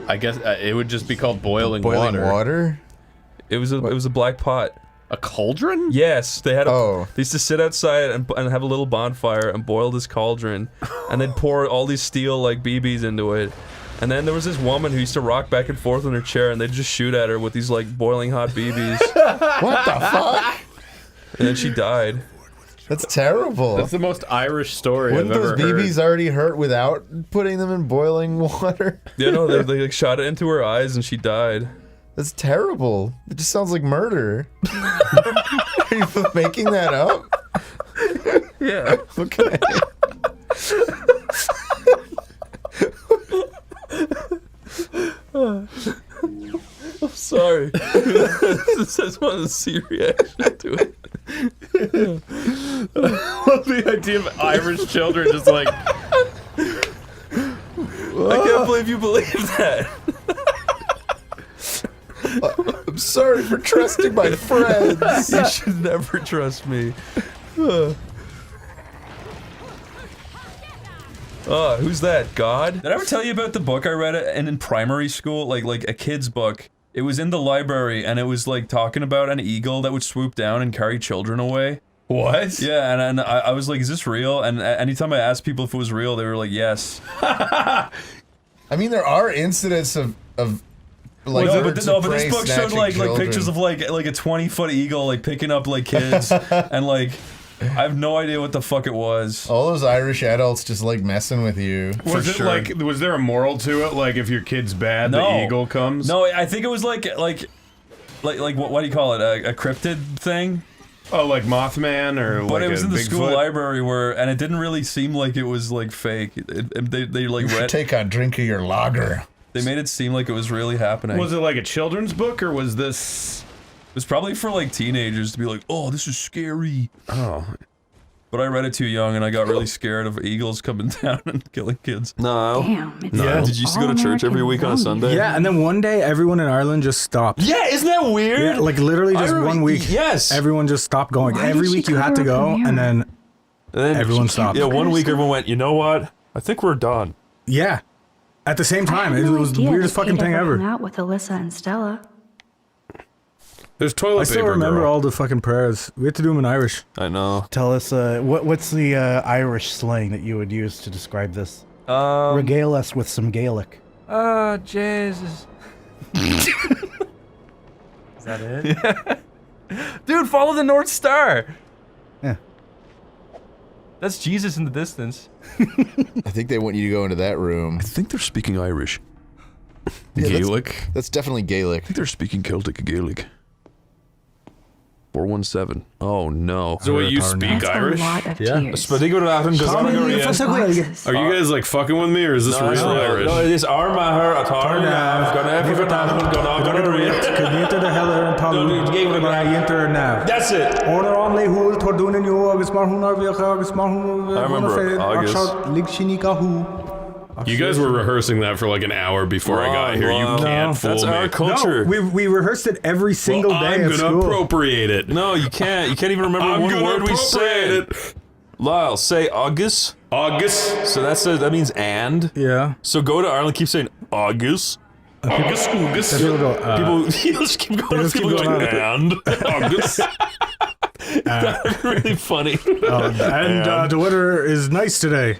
I guess it would just be called boiling water? It was a black pot. A cauldron? Yes, they had. They used to sit outside and have a little bonfire and boil this cauldron, and then pour all these steel like BBs into it. And then there was this woman who used to rock back and forth in her chair, and they'd just shoot at her with these like boiling hot BBs. What the fuck? And then she died. That's terrible. That's the most Irish story Wouldn't I've ever those heard. BBs already hurt without putting them in boiling water? Yeah, no, they like shot it into her eyes, and she died. That's terrible. It just sounds like murder. Are you making that up? Yeah. Okay. I'm sorry. I just wanted to see your reaction to it. The idea of Irish children just like... I can't believe you believe that. I'm sorry for trusting my friends. You should never trust me. Who's that? God? Did I ever tell you about the book I read in primary school? Like a kid's book. It was in the library, and it was like talking about an eagle that would swoop down and carry children away. What? Yeah, and I was like, is this real? And anytime I asked people if it was real, they were like, yes. I mean, there are incidents of like but this book showed like pictures of like a 20-foot eagle like picking up like kids and like I have no idea what the fuck it was. All those Irish adults just like messing with you. Was there a moral to it? Like if your kid's bad, No. the eagle comes? No, I think it was like what do you call it? A cryptid thing? Oh, like Mothman or But like it was a in the Bigfoot? school library and it didn't really seem like it was like fake. They like You should read. take a drink of your lager. They made it seem like it was really happening. Was it like a children's book or was this... It was probably for like teenagers to be like, oh, this is scary. Oh. But I read it too young and I got really scared of eagles coming down and killing kids. No. Damn, it's No. Did you used to go to church every week on a Sunday? Yeah, and then one day everyone in Ireland just stopped. Yeah, isn't that weird? Yeah, like literally just one week. Yes. Everyone just stopped going. Why Every did she week you had to cover go, up from and then everyone she- stopped. Yeah, one week everyone went, you know what? I think we're done. Yeah. At the same time, I it had no was the idea weirdest that fucking Kate thing ever ever. hung out with Alyssa and Stella. There's toilet I still paper, remember girl. all the fucking prayers. We had to do them in Irish. I know. Tell us, what's the Irish slang that you would use to describe this? Regale us with some Gaelic. Oh, Jesus. Is that it? Yeah. Dude, follow the North Star. Yeah. That's Jesus in the distance. I think they want you to go into that room. I think they're speaking Irish. Yeah, Gaelic? That's definitely Gaelic. I think they're speaking Celtic Gaelic. 417. Oh no. So what, you speak That's Irish? a lot of Yeah. tears. Are you guys like fucking with me or is this real Irish? No, it is Armagher at Tarnav. Gonna every gonna read. That's it. I remember August. You guys were rehearsing that for like an hour before I got here. You can't fool That's me. our culture. No, we rehearsed it every single day I'm at gonna school. appropriate it. No, you can't. You can't even remember one word we said. Lyle, say agus. Agus. So that means and. Yeah. So go to Ireland, keep saying agus. Agus, agus. People go, People just keep going. People going and agus. That's really funny. And the weather is nice today.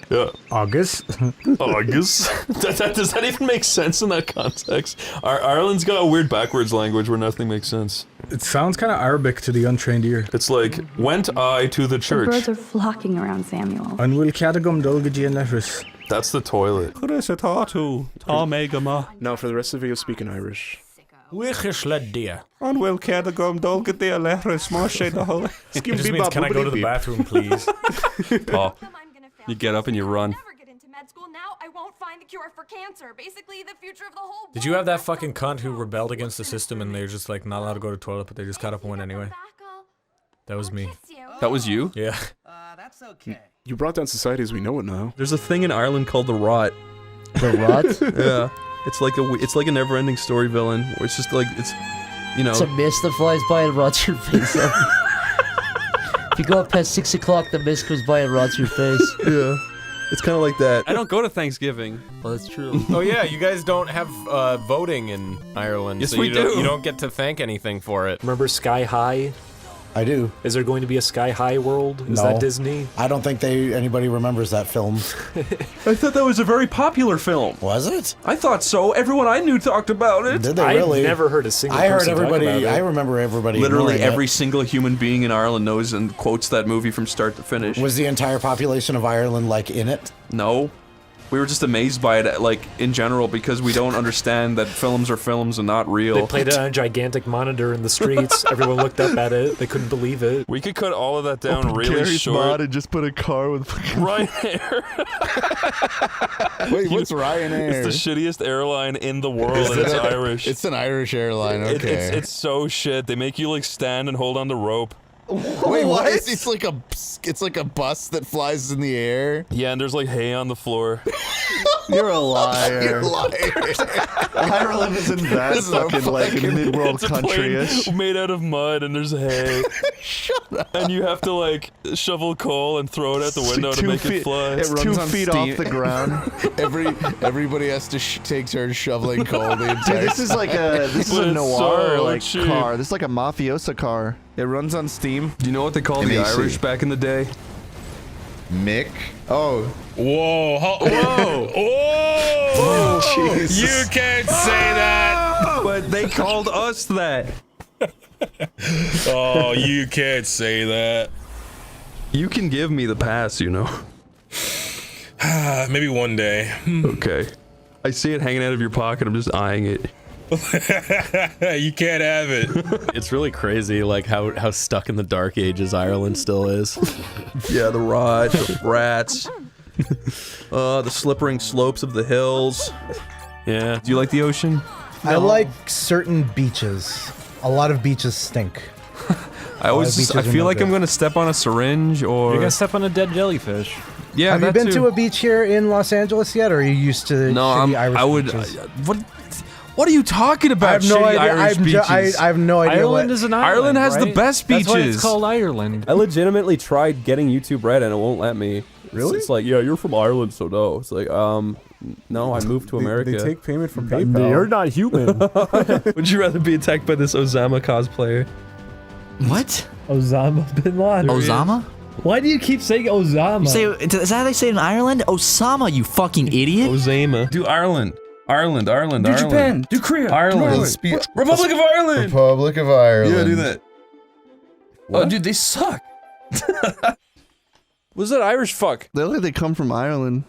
Yeah. August. August. Does that even make sense in that context? Ireland's got a weird backwards language where nothing makes sense. It sounds kind of Arabic to the untrained ear. It's like, went I to the church. The birds are flocking around Samuel. And will cadagum dolgaji and leithreas. That's the toilet. Tómar Agam. Now for the rest of you speak in Irish. And will cadagum dolgaji and leithreas marshe the whole. It just means, can I go to the bathroom, please? Paul, you get up and you run. Did you have that fucking cunt who rebelled against the system and they're just like not allowed to go to the toilet, but they just got up and went anyway? That was me. That was you? Yeah. That's okay. You brought down society as we know it now. There's a thing in Ireland called the Rot. The Rot? Yeah. It's like a never-ending story villain where it's just like it's a mist that flies by and rots your face up. If you go up past 6 o'clock, the mist comes by and rots your face. Yeah. It's kind of like that. I don't go to Thanksgiving. Well, that's true. Oh yeah, you guys don't have voting in Ireland. Yes, so we do. You don't get to thank anything for it. Remember Sky High? I do. Is there going to be a Sky High world? Is that Disney? I don't think anybody remembers that film. I thought that was a very popular film. Was it? I thought so. Everyone I knew talked about it. Did they really? I've never heard a single I heard person everybody. talk about it. I remember everybody. Literally every it. single human being in Ireland knows and quotes that movie from start to finish. Was the entire population of Ireland like in it? No. We were just amazed by it, like, in general, because we don't understand that films are films and not real. They played it on a gigantic monitor in the streets. Everyone looked up at it. They couldn't believe it. We could cut all of that down really Gary's short. mod and just put a car with Ryanair. Wait, what's Ryanair? It's the shittiest airline in the world, and it's Irish. It's an Irish airline, okay. It's so shit. They make you, like, stand and hold on the rope. Wait, what? It's like a bus that flies in the air. Yeah, and there's like hay on the floor. You're a liar. You're a liar. Ireland isn't that fucking like a mid-world country-ish. Made out of mud, and there's hay. Shut up. And you have to like shovel coal and throw it out the window to make it fly. It runs 2 on feet steam. off the ground. Everybody has to take turns shoveling coal the entire. Dude, this is like a noir car. This is like a mafiosa car. It runs on steam. Do you know what they called the Irish back in the day? Mick. Oh. Whoa. Whoa. Whoa. Jesus. You can't say that. But they called us that. Oh, you can't say that. You can give me the pass, you know. Maybe one day. Okay. I see it hanging out of your pocket. I'm just eyeing it. You can't have it. It's really crazy, like how stuck in the dark ages Ireland still is. Yeah, the rot, the rats, the slippering slopes of the hills. Yeah. Do you like the ocean? I like certain beaches. A lot of beaches stink. I feel like I'm gonna step on a syringe or. You're gonna step on a dead jellyfish. Yeah. Have you been to a beach here in Los Angeles yet, or are you used to? No, Irish beaches? What are you talking about? I have no idea. Irish beaches? I have no idea. Ireland is an island. Ireland has the best beaches. That's why it's called Ireland. I legitimately tried getting YouTube Red and it won't let me. Really? It's like, yeah, you're from Ireland, so no. It's like, no, I moved to America. They take payment from PayPal. You're not human. Would you rather be attacked by this Osama cosplayer? What? Osama bin Laden. Osama? Why do you keep saying Osama? Is that how they say it in Ireland? Osama, you fucking idiot. Osama. Do Ireland. Ireland. Do Japan. Do Korea. Ireland. Republic of Ireland. Republic of Ireland. Yeah, do that. What? Oh, dude, they suck. What's that Irish fuck? They look like they come from Ireland.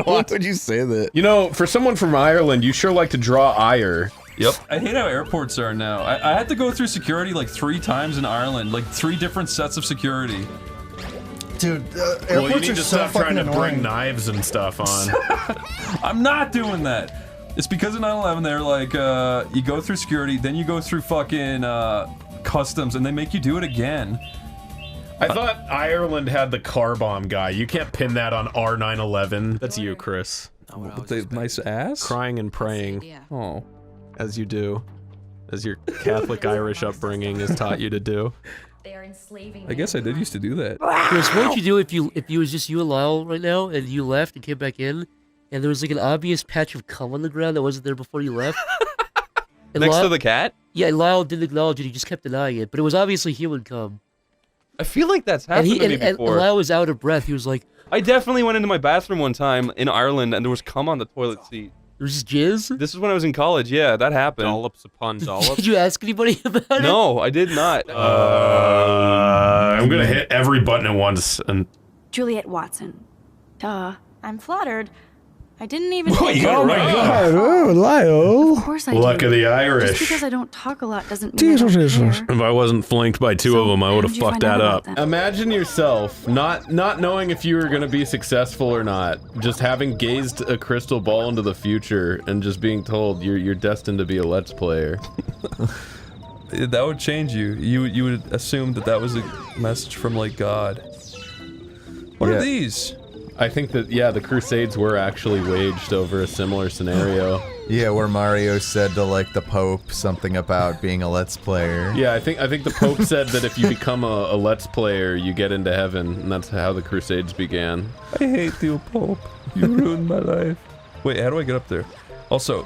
Why would you say that? You know, for someone from Ireland, you sure like to draw ire. Yep. I hate how airports are now. I had to go through security like 3 times in Ireland, like 3 different sets of security. Dude, Well, you airports need are to so stop trying fucking to bring annoying. knives and stuff on. I'm not doing that. It's because of 9/11. They're like, you go through security, then you go through fucking customs, and they make you do it again. I thought Ireland had the car bomb guy. You can't pin that on R911. That's you, Chris. With the nice ass? Crying and praying. Oh. As you do. As your Catholic Irish upbringing has taught you to do. They are enslaving. I guess I did used to do that. Chris, what would you do if you was just you and Lyle right now, and you left and came back in, and there was like an obvious patch of cum on the ground that wasn't there before you left? Next to the cat? Yeah, Lyle didn't acknowledge it. He just kept denying it, but it was obviously human cum. I feel like that's happened to me before. And Lyle was out of breath. He was like, I definitely went into my bathroom one time in Ireland, and there was cum on the toilet seat. There was jizz? This is when I was in college. Yeah, that happened. Dollops upon dollops. Did you ask anybody about it? No, I did not. I'm gonna hit every button at once and. Juliet Watson. Duh. I'm flattered. I didn't even. Oh, you got it right. Oh, Lyle. Of course I Luck do. of the Irish. Just because I don't talk a lot doesn't mean I don't care. If I wasn't flanked by two of them, I would have did you fucked find out that about up. them? Imagine yourself not knowing if you were gonna be successful or not, just having gazed a crystal ball into the future and just being told you're destined to be a Let's Player. That would change you. You would assume that was a message from like God. What are these? I think that the Crusades were actually waged over a similar scenario. Yeah, where Mario said to like the Pope something about being a Let's Player. Yeah, I think the Pope said that if you become a Let's Player, you get into heaven, and that's how the Crusades began. I hate you, Pope. You ruined my life. Wait, how do I get up there? Also,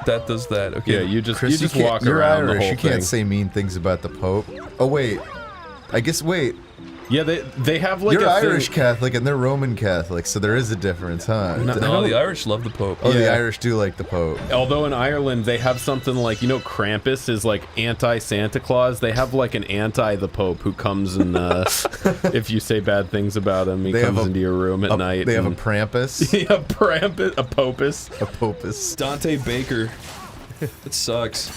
that does that. Okay. Yeah, you just Chris, you just can't- walk you're around Irish. the whole You can't thing. say mean things about the Pope. Oh wait, I guess wait. Yeah, they have like You're a thing- Irish Catholic and they're Roman Catholic, so there is a difference, huh? No, the Irish love the Pope. Oh, the Yeah. Irish do like the Pope. Although in Ireland they have something like, you know, Krampus is like anti-Santa Claus. They have like an anti-the Pope who comes and if you say bad things about him, he They have comes a- into your room at night. They have a and- Prampus. Yeah, Prampus, a Popus. A Popus. Dante Baker. It sucks.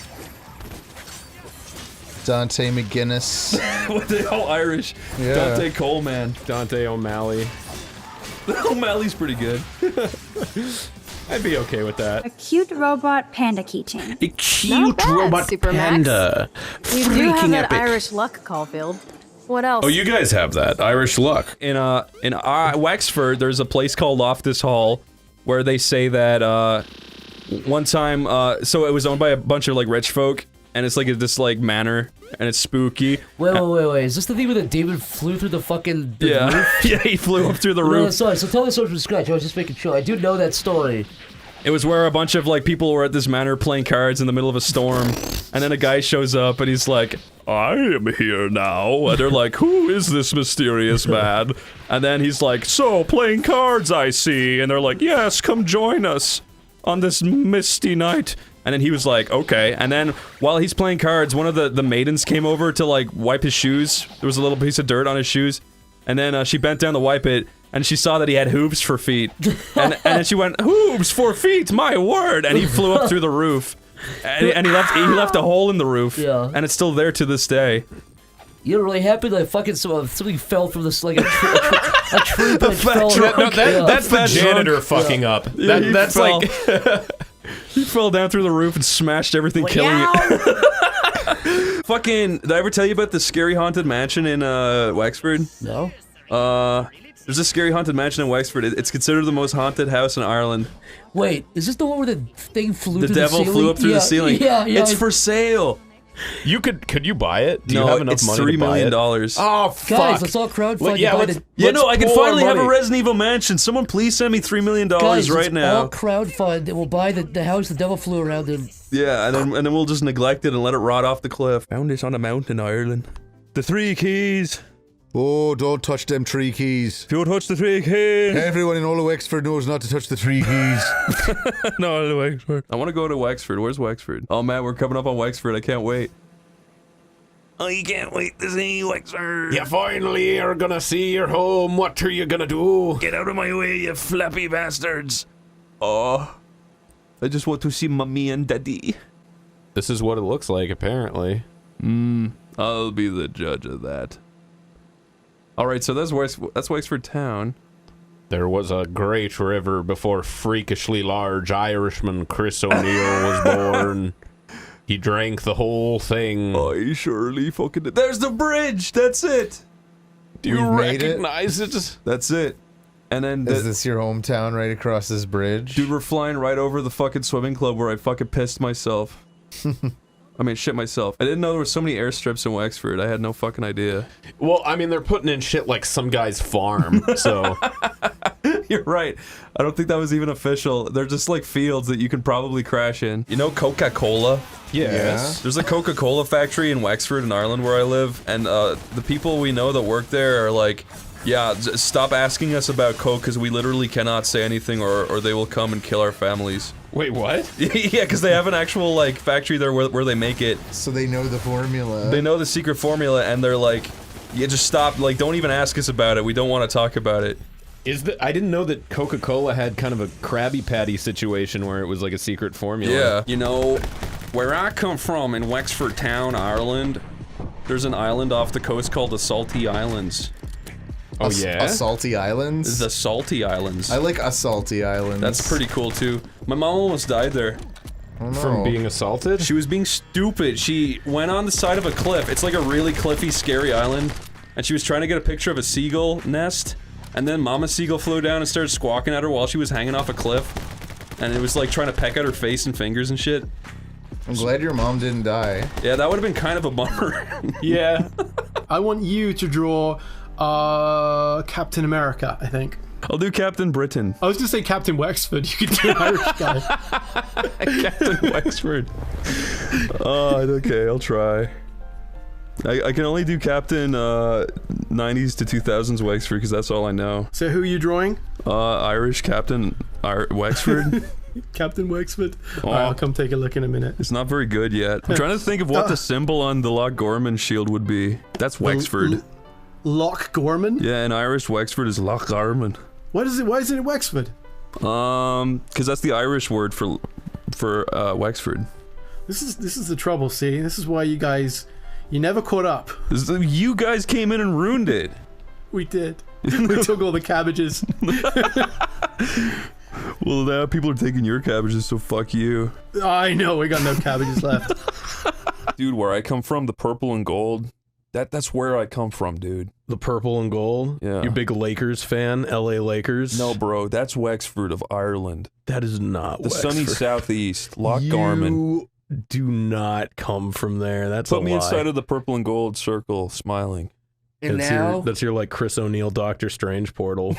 Dante McGuinness. What the hell, Irish? Yeah. Dante Coleman. Dante O'Malley. O'Malley's pretty good. I'd be okay with that. A cute robot panda keychain. A cute robot Supermax. panda. You do have Freaking that epic. Irish luck, Caulfield. What else? Oh, you guys have that Irish luck. In Wexford, there's a place called Loftus Hall, where they say that one time, so it was owned by a bunch of like rich folk, and it's like this like manor, and it's spooky. Wait. Is this the thing where David flew through the fucking roof? Yeah, he flew up through the No, roof. sorry, so tell the story from scratch. I was just making sure. I do know that story. It was where a bunch of like people were at this manor playing cards in the middle of a storm, and then a guy shows up and he's like, "I am here now," and they're like, "Who is this mysterious man?" And then he's like, "So, playing cards, I see," and they're like, "Yes, come join us on this misty night." And then he was like, "Okay." And then while he's playing cards, one of the maidens came over to like wipe his shoes. There was a little piece of dirt on his shoes, and then she bent down to wipe it. And she saw that he had hooves for feet, and then she went, "Hooves for feet, my word!" And he flew up through the roof, and he left a hole in the roof, and it's still there to this day. You know, really happened? Like fucking something fell from this like a tree branch fell. That's the janitor fucking up. Yeah, That's like he fell down through the roof and smashed everything, killing it. Fucking, did I ever tell you about the scary haunted mansion in Wexford? No. There's a scary haunted mansion in Wexford. It's considered the most haunted house in Ireland. Wait, is this the one where the thing flew The through devil the ceiling? flew up through the ceiling. Yeah. It's for sale. You could you buy it? Do No, you have enough it's money $3 to buy million. it? Oh fuck! Guys, let's all crowdfund. Well, yeah, to buy let's- the- Yeah, no, I can pour finally have a money. Resident Evil mansion. Someone please send me $3 million Guys, right let's now. all crowdfund, and we'll buy the house the devil flew around in. Yeah, and then we'll just neglect it and let it rot off the cliff. Found this on a mountain in Ireland. The 3 keys. Oh, don't touch them 3 keys. If you touch the 3 keys. Everyone in all of Wexford knows not to touch the 3 keys. No, Wexford. I want to go to Wexford. Where's Wexford? Oh man, we're coming up on Wexford. I can't wait. Oh, you can't wait to see Wexford. You finally are gonna see your home. What are you gonna do? Get out of my way, you flappy bastards. Oh, I just want to see mommy and daddy. This is what it looks like, apparently. I'll be the judge of that. Alright, so that's Wexford town. There was a great river before freakishly large Irishman Chris O'Neill was born. He drank the whole thing. I surely fucking did. There's the bridge! That's it! Do you We've made it? recognize it? That's it. And then Is this your hometown right across this bridge? dude, we're flying right over the fucking swimming club where I fucking pissed myself. I mean, shit myself. I didn't know there were so many airstrips in Wexford. I had no fucking idea. Well, I mean, they're putting in shit like some guy's farm, so... You're right. I don't think that was even official. They're just like fields that you can probably crash in. You know Coca-Cola? Yes. There's a Coca-Cola factory in Wexford in Ireland where I live, and the people we know that work there are like, yeah, stop asking us about Coke because we literally cannot say anything or they will come and kill our families. Wait, what? Yeah, because they have an actual like factory there where they make it. So they know the formula. They know the secret formula, and they're like, yeah, just stop. Like, don't even ask us about it. We don't want to talk about it. I didn't know that Coca-Cola had kind of a Krabby Patty situation where it was like a secret formula. Yeah. You know, where I come from in Wexford Town, Ireland, there's an island off the coast called the Salty Islands. Oh yeah? A Salty Islands? The Salty Islands. I like a Salty Islands. That's pretty cool too. My mom almost died there. Oh, no. From being assaulted? She was being stupid. She went on the side of a cliff. It's like a really cliffy, scary island. And she was trying to get a picture of a seagull nest. And then Mama Seagull flew down and started squawking at her while she was hanging off a cliff. And it was like trying to peck at her face and fingers and shit. I'm glad your mom didn't die. Yeah, that would have been kind of a bummer. Yeah. I want you to draw Captain America, I think. I'll do Captain Britain. I was gonna say Captain Wexford. You could do an Irish guy. Captain Wexford. Oh, okay, I'll try. I can only do Captain 90s to 2000s Wexford because that's all I know. So who are you drawing? Irish Captain Wexford. Captain Wexford. Oh. Alright, I'll come take a look in a minute. It's not very good yet. I'm trying to think of what the symbol on the Loch Gorman shield would be. That's Wexford. Loch Gorman? Yeah, in Irish, Wexford is Loch Gorman. Why is it Wexford? Because that's the Irish word for Wexford. This is the trouble, see? This is why you never caught up. You guys came in and ruined it. We did. We took all the cabbages. Well, now people are taking your cabbages, so fuck you. I know, we got no cabbages left. Dude, where I come from, the purple and gold, that's where I come from, dude. The purple and gold? Yeah. You big Lakers fan? LA Lakers? No, bro, that's Wexford of Ireland. That is not the Wexford. sunny southeast, Loch Garman. You do not come from there. That's a lie. Put me inside of the purple and gold circle, smiling. And now? That's your like Chris O'Neill Doctor Strange portal.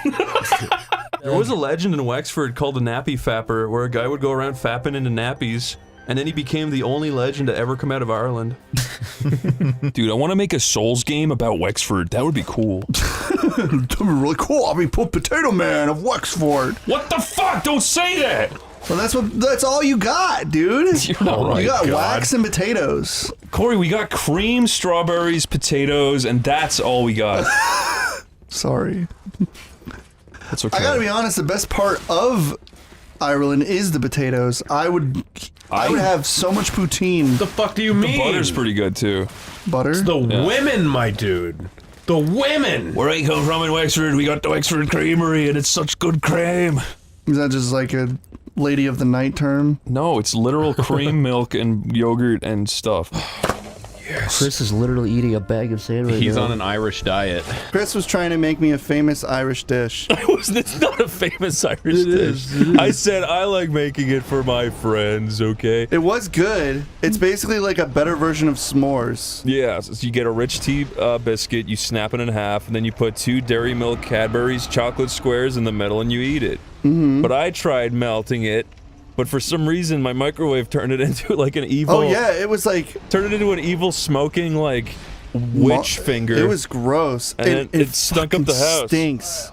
There was a legend in Wexford called the Nappy Fapper, where a guy would go around fapping into nappies, and then he became the only legend to ever come out of Ireland. Dude, I want to make a Souls game about Wexford. That would be cool. That'd be really cool. I'll be Potato Man of Wexford. What the fuck? Don't say that! Well, that's all you got, dude. You're not right, you got God. wax and potatoes. Corey, we got cream, strawberries, potatoes, and that's all we got. Sorry. That's okay. I gotta be honest, the best part of Ireland is the potatoes. I would have so much poutine. The fuck do you mean? The butter's pretty good too. Butter? It's the women, my dude. The women! Where I come from in Wexford, we got the Wexford Creamery, and it's such good cream. Is that just like a lady of the night term? No, it's literal cream, milk, and yogurt and stuff. Yes. Chris is literally eating a bag of sand right He's now. on an Irish diet. Chris was trying to make me a famous Irish dish. It's not a famous Irish dish. I said I like making it for my friends, okay? It was good. It's basically like a better version of s'mores. Yeah, so you get a rich tea biscuit, you snap it in half, and then you put 2 Dairy Milk Cadbury's chocolate squares in the middle and you eat it. Mm-hmm. But I tried melting it, but for some reason my microwave turned it into like an evil... Oh yeah, it was like... Turned it into an evil smoking, like, witch finger. It was gross. And it stunk up the house. Stinks.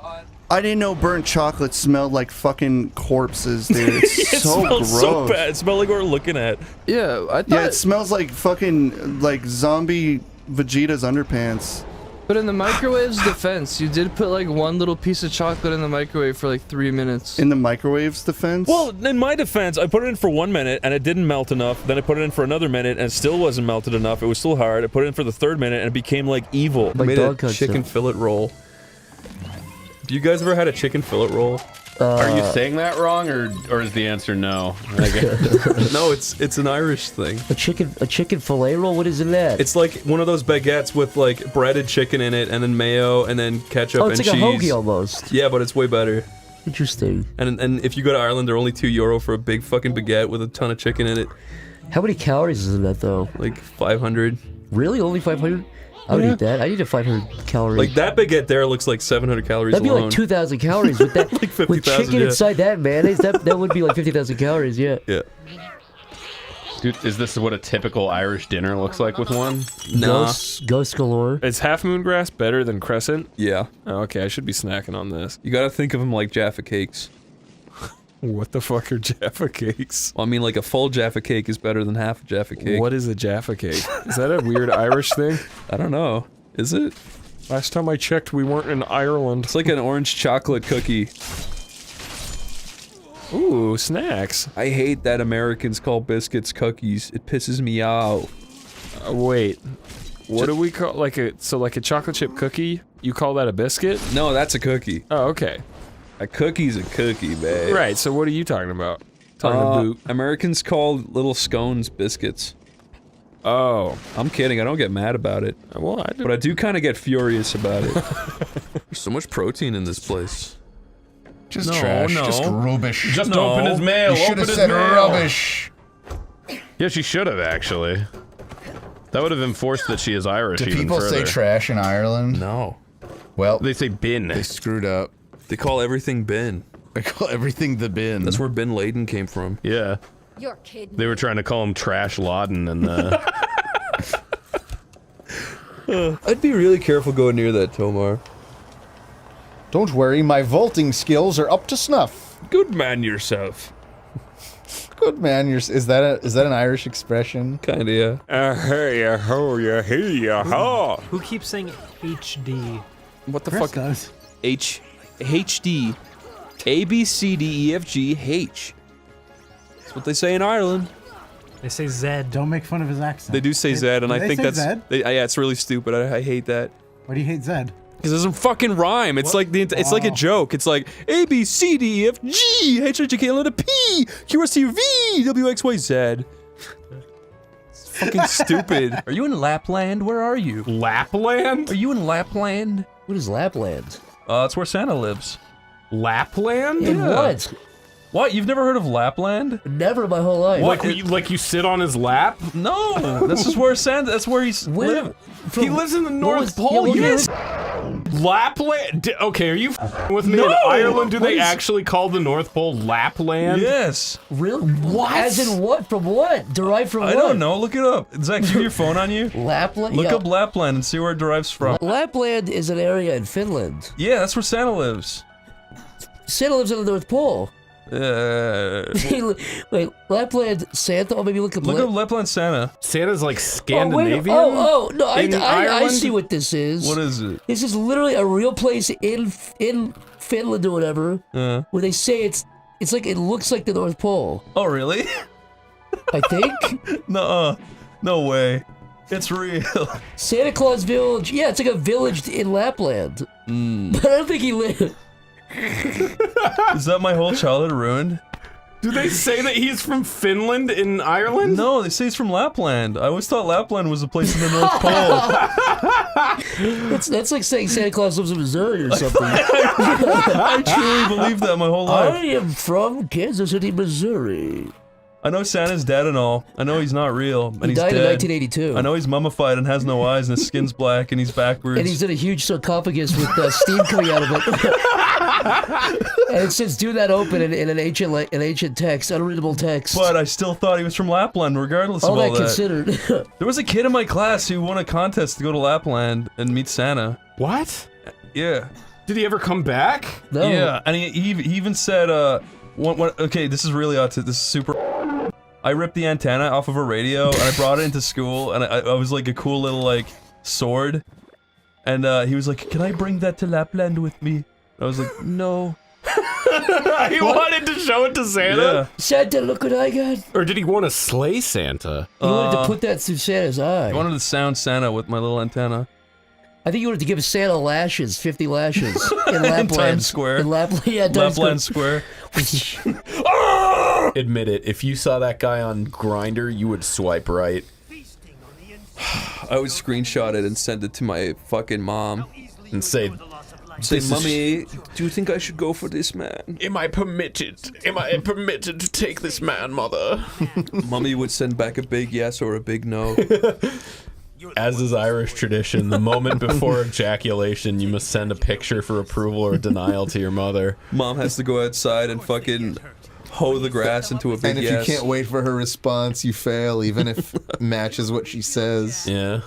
I didn't know burnt chocolate smelled like fucking corpses, dude. It's It so smells gross. so bad. It smells like what we're looking at. Yeah, I thought... Yeah, it smells like fucking, like, zombie Vegeta's underpants. But in the microwave's defense, you did put like one little piece of chocolate in the microwave for like 3 minutes. In the microwave's defense? Well, in my defense, I put it in for 1 minute and it didn't melt enough. Then I put it in for another minute and it still wasn't melted enough. It was still hard. I put it in for the 3rd minute and it became like evil. Like made dog a cuts chicken it. fillet roll. Do you guys ever had a chicken fillet roll? Are you saying that wrong, or is the answer no? No, it's an Irish thing. A chicken fillet roll? What is in that? It's like one of those baguettes with like breaded chicken in it, and then mayo, and then ketchup and cheese. Oh, it's like a hoagie almost. Yeah, but it's way better. Interesting. And if you go to Ireland, they're only €2 for a big fucking baguette with a ton of chicken in it. How many calories is in that though? Like 500. Really? Only 500? I would eat that. I need a 500 calorie. Like that baguette there looks like 700 calories That'd be alone. like 2,000 calories with that. Like 50,000, with chicken yeah. inside that mayonnaise, that would be like 50,000 calories. Yeah. Yeah. Dude, is this what a typical Irish dinner looks like with one? Nah. Ghost galore. Is half moon grass better than crescent? Yeah. Oh, okay, I should be snacking on this. You gotta think of them like Jaffa cakes. What the fuck are Jaffa cakes? Well, I mean, like a full Jaffa cake is better than half a Jaffa cake. What is a Jaffa cake? Is that a weird Irish thing? I don't know. Is it? Last time I checked, we weren't in Ireland. It's like an orange chocolate cookie. Ooh, snacks. I hate that Americans call biscuits cookies. It pisses me off. Wait. What do we call, like a chocolate chip cookie? You call that a biscuit? No, that's a cookie. Oh, okay. A cookie's a cookie, babe. Right, so what are you talking about? Talking about Americans call little scones biscuits. Oh. I'm kidding, I don't get mad about it. Well, but I do kind of get furious about it. There's so much protein in this place. Just trash. Just rubbish. Just open his mail. You should have said rubbish. Yeah, she should have actually. That would have enforced that she is Irish. Do even people say further. trash in Ireland? No. Well, they say bin. They screwed up. They call everything bin. They call everything the bin. That's where Bin Laden came from. Yeah. You're kidding. They were trying to call him Trash Laden and I'd be really careful going near that, Tomar. Don't worry, my vaulting skills are up to snuff. Good man yourself. Good man, is that an Irish expression? Kinda, yeah. Hey, ho, yeah, hey, yeah, ha. Who keeps saying HD? What the Chris fuck? does. HD. A, B, C, D, E, F, G, H. That's what they say in Ireland. They say Zed. Don't make fun of his accent. They do say Zed, and Do I they think say that's... Zed? yeah, it's really stupid. I hate that. Why do you hate Zed? Because it doesn't fucking rhyme. It's like it's like a joke. It's like A, B, C, D, E, F, G, H, I, J, K, L, N, P, Q, R, S, T, U, V, W, X, Y, Z. It's fucking stupid. Are you in Lapland? Where are you? Lapland? Are you in Lapland? What is Lapland? That's where Santa lives. Lapland? In what? What? You've never heard of Lapland? Never in my whole life. What? Like you sit on his lap? No, this is where Santa. That's where he's Where? He lives in the North Pole. yeah, Yes. Lapland. Okay, are you with me? No! In Ireland, do they What is- actually call the North Pole Lapland? Yes. Really? What? As in what? From what? Derived from what? I don't know. Look it up. Zach, do you have your phone on you? Lapland? Look Yeah. up Lapland and see where it derives from. Lapland is an area in Finland. Yeah, that's where Santa lives. Santa lives in the North Pole. Wait, Lapland Santa? Oh, maybe look up Lapland Santa. Santa's like Oh, Scandinavian. no, I in I Ireland? see what this is. What is it? This is literally a real place in Finland or whatever, where they say it's like it looks like the North Pole. Oh, really? I think. No, no way. It's real. Santa Claus Village. Yeah, it's like a village in Lapland. But I don't think he lived. Is that my whole childhood ruined? Do they say that he's from Finland in Ireland? No, they say he's from Lapland. I always thought Lapland was a place in the North Pole. That's like saying Santa Claus lives in Missouri or something. I truly believed that my whole life. I am from Kansas City, Missouri. I know Santa's dead and all. I know he's not real. And He he's died in dead. 1982. I know he's mummified and has no eyes and his skin's black and he's backwards. And he's in a huge sarcophagus with steam coming out of it. And it says, "Do not open" in an ancient text, unreadable text. But I still thought he was from Lapland, regardless of all that. considered. There was a kid in my class who won a contest to go to Lapland and meet Santa. What? Yeah. Did he ever come back? No. Yeah, and he even said, okay, this is really this is super. I ripped the antenna off of a radio and I brought it into school and I was like a cool little like sword. And he was like, "Can I bring that to Lapland with me?" I was like, "No." He wanted to show it to Santa? Yeah. Santa, look what I got. Or did he want to slay Santa? He wanted to put that through Santa's eye. I wanted to sound Santa with my little antenna. I think you wanted to give Santa lashes, 50 lashes in Lapland. In Times Square. In Lapland, yeah, Times Lapland Square. Admit it, if you saw that guy on Grindr, you would swipe right. I would screenshot it and send it to my fucking mom. And say, Say, Mummy, do you think I should go for this man? Am I permitted to take this man, mother? Mummy would send back a big yes or a big no. As is Irish tradition, the moment before ejaculation, you must send a picture for approval or denial to your mother. Mom has to go outside and fucking hoe the grass into a big And if yes. you can't wait for her response, you fail, even if it matches what she says. Yeah.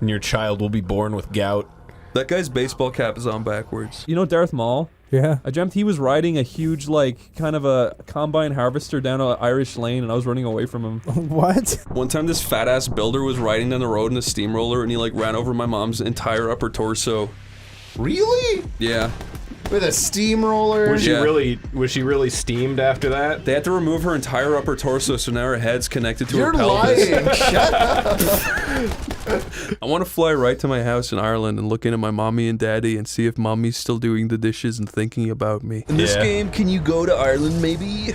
And your child will be born with gout. That guy's baseball cap is on backwards. You know Darth Maul? Yeah. I dreamt he was riding a huge, like, kind of a combine harvester down an Irish lane, and I was running away from him. What? One time this fat-ass builder was riding down the road in a steamroller, and he, like, ran over my mom's entire upper torso. Really? Yeah. With a steamroller? Was she really steamed after that? They had to remove her entire upper torso, so now her head's connected to You're her pelvis. lying. Shut up. I want to fly right to my house in Ireland and look into my mommy and daddy and see if mommy's still doing the dishes and thinking about me. In this game, can you go to Ireland, maybe?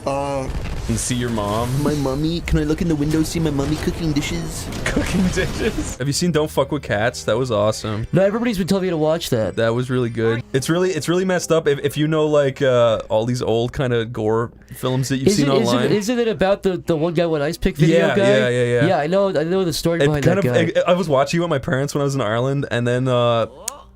And see your mom? My mummy? Can I look in the window, see my mummy cooking dishes? Cooking dishes? Have you seen Don't Fuck With Cats? That was awesome. No, everybody's been telling me to watch that. That was really good. It's really messed up. If you know, like, all these old kind of gore films that you've seen online. Isn't it about the one guy with ice pick video guy? Yeah. Yeah, I know the story behind that guy. I was watching it with my parents when I was in Ireland, and then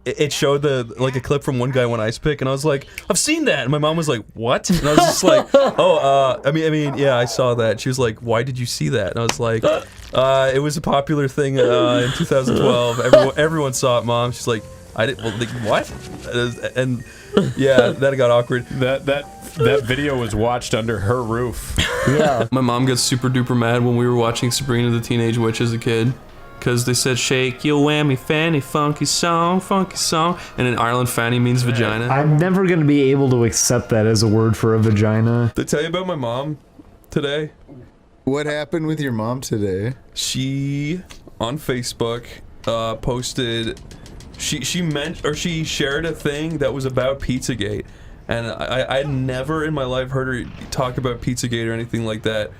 it showed a clip from one guy when ice pick, and I was like, I've seen that, and my mom was like, what? And I was just like, I mean, yeah, I saw that. She was like, why did you see that? And I was like, it was a popular thing in 2012. Everyone saw it, Mom. She's like, I didn't. Well, like, what? And yeah, that got awkward. That video was watched under her roof. Yeah. My mom got super duper mad when we were watching Sabrina the Teenage Witch as a kid. Because they said, shake your whammy fanny, funky song. And in Ireland, fanny means vagina. I'm never going to be able to accept that as a word for a vagina. Did I tell you about my mom today? What happened with your mom today? She, on Facebook, posted... She shared a thing that was about Pizzagate. And I'd never in my life heard her talk about Pizzagate or anything like that.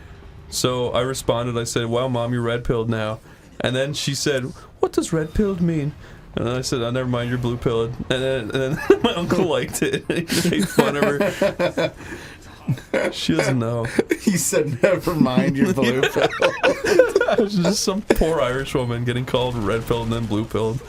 So I responded, I said, wow, Mom, you're red-pilled now. And then she said, what does red-pilled mean? And then I said, oh, never mind, you're blue-pilled. And then my uncle liked it. He just made fun of her. She doesn't know. He said, never mind, you're blue-pilled. She's just some poor Irish woman getting called red-pilled and then blue-pilled.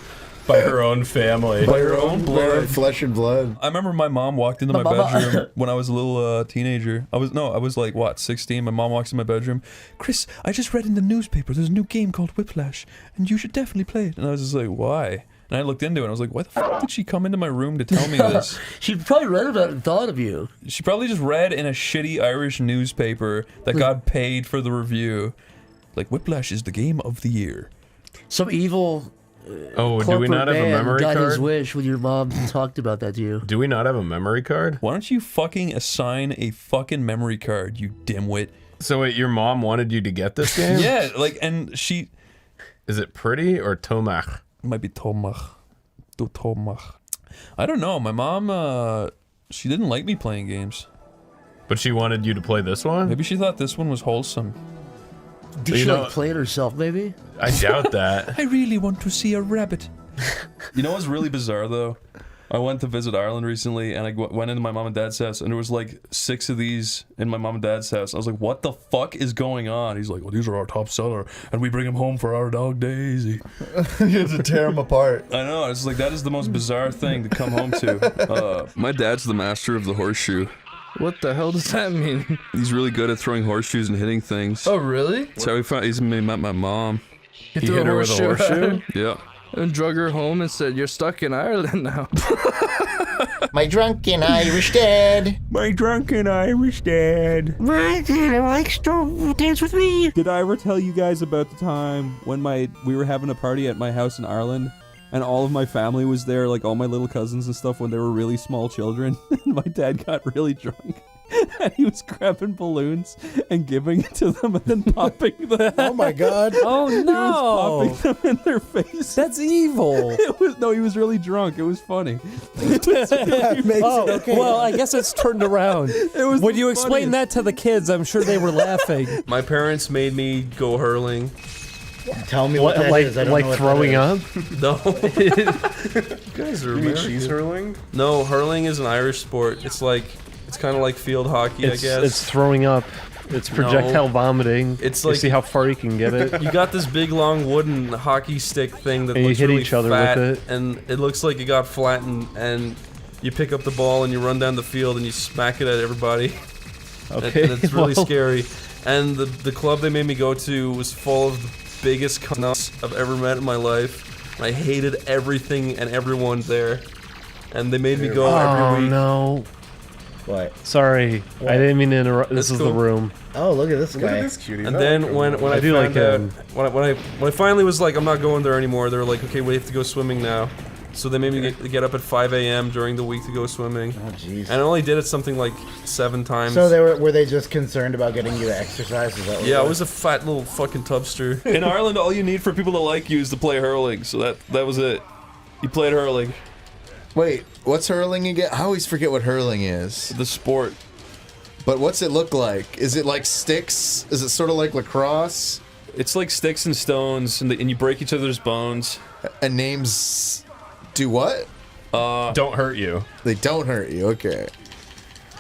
By her own family. By her own blood. Flesh and blood. I remember my mom walked into my bedroom when I was a little teenager. I was like, what, 16? My mom walks in my bedroom. Chris, I just read in the newspaper there's a new game called Whiplash, and you should definitely play it. And I was just like, why? And I looked into it, and I was like, why the fuck did she come into my room to tell me this? She probably read about it and thought of you. She probably just read in a shitty Irish newspaper that got paid for the review. Like, Whiplash is the game of the year. Some evil... do we not have a memory got card? his wish when your mom talked about that to you. Do we not have a memory card? Why don't you fucking assign a fucking memory card, you dimwit? So wait, your mom wanted you to get this game? Yeah, like, and she... Is it pretty or Tómar? It might be Tómar. I don't know. My mom, she didn't like me playing games. But she wanted you to play this one? Maybe she thought this one was wholesome. Did she like play it herself, maybe? I doubt that. I really want to see a rabbit. You know what's really bizarre, though? I went to visit Ireland recently, and I went into my mom and dad's house, and there was like 6 of these in my mom and dad's house. I was like, what the fuck is going on? He's like, well, these are our top seller, and we bring them home for our dog Daisy. You have to tear them apart. I know. It's like, that is the most bizarre thing to come home to. My dad's the master of the horseshoe. What the hell does that mean? He's really good at throwing horseshoes and hitting things. Oh, really? That's how he met my mom. He hit her with a horseshoe? Yeah. And drug her home and said, you're stuck in Ireland now. My drunken Irish dad. My drunken Irish dad. My dad likes to dance with me. Did I ever tell you guys about the time when we were having a party at my house in Ireland? And all of my family was there, like all my little cousins and stuff, when they were really small children. And my dad got really drunk. And he was grabbing balloons and giving it to them and then popping them. Oh my god. Oh no. He was popping them in their face. That's evil. No, he was really drunk. It was funny. That makes it okay. Well, I guess it's turned around. When you explain that to the kids, I'm sure they were laughing. My parents made me go hurling. Tell me what that is. I don't know what throwing that up? No. You guys are You mean American. cheese hurling? No, hurling is an Irish sport. It's kind of like field hockey, I guess. It's throwing up. It's projectile vomiting. It's you like see how far you can get it. You got this big long wooden hockey stick thing that And you looks hit really each other fat, with it. and it looks like it got flattened, and you pick up the ball and you run down the field and you smack it at everybody. Okay, and it's really well. scary. And the club they made me go to was full of the biggest cunts I've ever met in my life. And I hated everything and everyone there. And they made me go every week. Oh no. What? Sorry, I didn't mean to interrupt. This That's is the cool. room. Oh, look at this guy. Look at this cutie. And then when I do like found out, him. when I finally was like, I'm not going there anymore, they were like, okay, we have to go swimming now. So they made me get up at 5 a.m. during the week to go swimming. Oh, jeez. And I only did it something like 7 times. So were they just concerned about getting you to exercise? Is that what Yeah, it I was a fat little fucking tubster. In Ireland, all you need for people to like you is to play hurling. So that was it. You played hurling. Wait, what's hurling again? I always forget what hurling is. The sport. But what's it look like? Is it like sticks? Is it sort of like lacrosse? It's like sticks and stones, and you break each other's bones. And names do what? Don't hurt you. They don't hurt you, okay.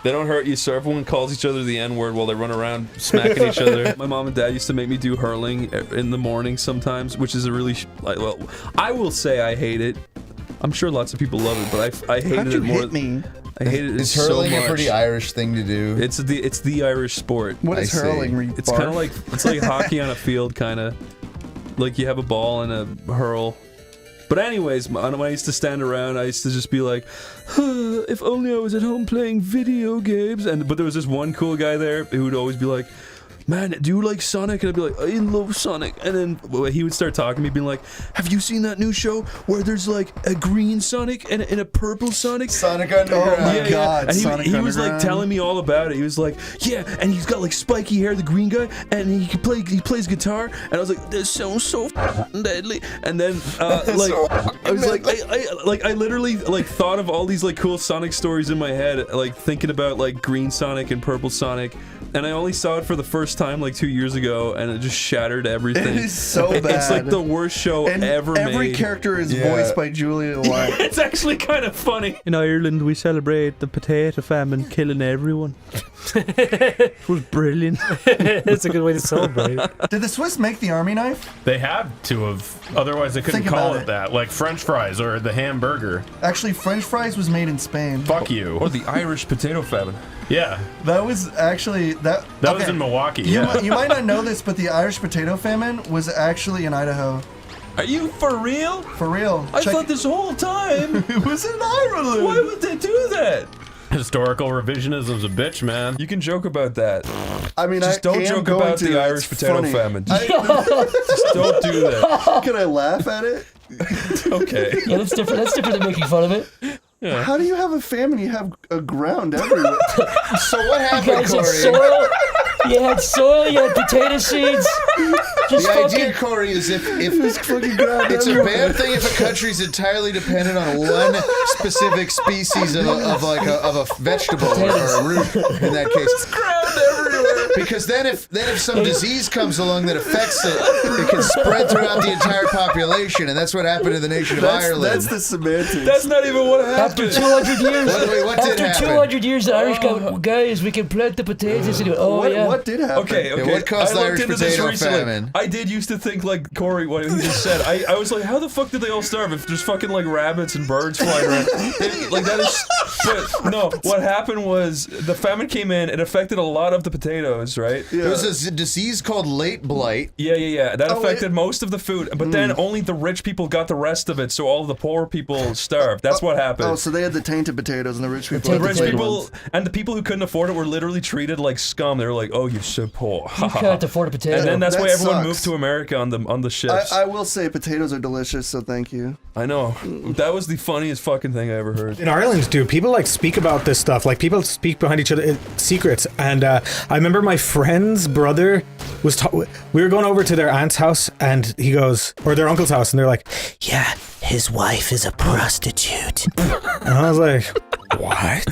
They don't hurt you, so everyone calls each other the N-word while they run around smacking each other. My mom and dad used to make me do hurling in the morning sometimes, which is a really, well, I will say I hate it. I'm sure lots of people love it, but I hated it more. I hated it Is so hurling much. a pretty Irish thing to do? It's the Irish sport. What is hurling? It's kind of like hockey on a field, kind of. Like you have a ball and a hurl. But anyways, when I used to stand around, I used to just be like, if only I was at home playing video games. But there was this one cool guy there who would always be like, man, do you like Sonic? And I'd be like, I love Sonic. And then he would start talking to me, being like, have you seen that new show where there's like a green Sonic and a purple Sonic? Sonic Underground. Oh my god, And Sonic he was like Underground. telling me all about it. He was like, yeah, and he's got like spiky hair, the green guy, and he plays guitar. And I was like, this sounds so f***ing deadly. And then like I was like, I literally like thought of all these like cool Sonic stories in my head, like thinking about like green Sonic and purple Sonic. And I only saw it for the first time like 2 years ago, and it just shattered everything. It is so bad. It's like the worst show ever made. Every character is voiced by Julia White. It's actually kind of funny. In Ireland, we celebrate the potato famine, killing everyone. It was brilliant. It's a good way to celebrate. Did the Swiss make the army knife? They had to have, otherwise they couldn't Think call about it that. Like French fries or the hamburger. Actually, French fries was made in Spain. Fuck you. Or the Irish potato famine. Yeah. That was actually that was in Milwaukee. Yeah. You might not know this, but the Irish potato famine was actually in Idaho. Are you for real? For real. I thought this whole time it was in Ireland. Why would they do that? Historical revisionism's a bitch, man. You can joke about that. I mean, just don't joke about the Irish potato famine. Just don't do that. Can I laugh at it? Okay. Yeah, that's different. That's different than making fun of it. Yeah. How do you have a famine? You have a ground everywhere. So what You happened, guys had Corey? soil. You had soil. You had potato seeds. Just The fucking. idea, Corey, is if fucking ground it's a everywhere. bad thing if a country's entirely dependent on one specific species of a vegetable or a root. In that case, ground everywhere. because then if some disease comes along that affects it, it can spread throughout the entire population, and that's what happened in the nation of Ireland. That's the semantics. That's not even what happened. After 200 years, What did after happen? 200 years, the Irish go, guys, we can plant the potatoes. And he went, oh yeah. What did happen? Okay. Yeah, what caused I the looked Irish into this potato recently. famine? I did used to think like Corey, what he just said. I was like, how the fuck did they all starve if there's fucking like rabbits and birds flying around? Like that is. But no, what happened was the famine came in. It affected a lot of the potatoes, right? There was a disease called late blight. Yeah. That affected most of the food, but then only the rich people got the rest of it. So all of the poor people starved. That's what happened. Oh, so they had the tainted potatoes and the rich people. The had rich the plain people ones. and the people who couldn't afford it were literally treated like scum. They were like, "Oh, you're so poor." You can't afford a potato. And then that's That why everyone sucks. moved to America on the ships. I will say potatoes are delicious, so thank you. I know. That was the funniest fucking thing I ever heard. In Ireland, dude, people like speak about this stuff. Like people speak behind each other secrets. And I remember my friend's brother was. We were going over to their aunt's house, and he goes, or their uncle's house, and they're like, "Yeah, his wife is a prostitute." And I was like, "What?"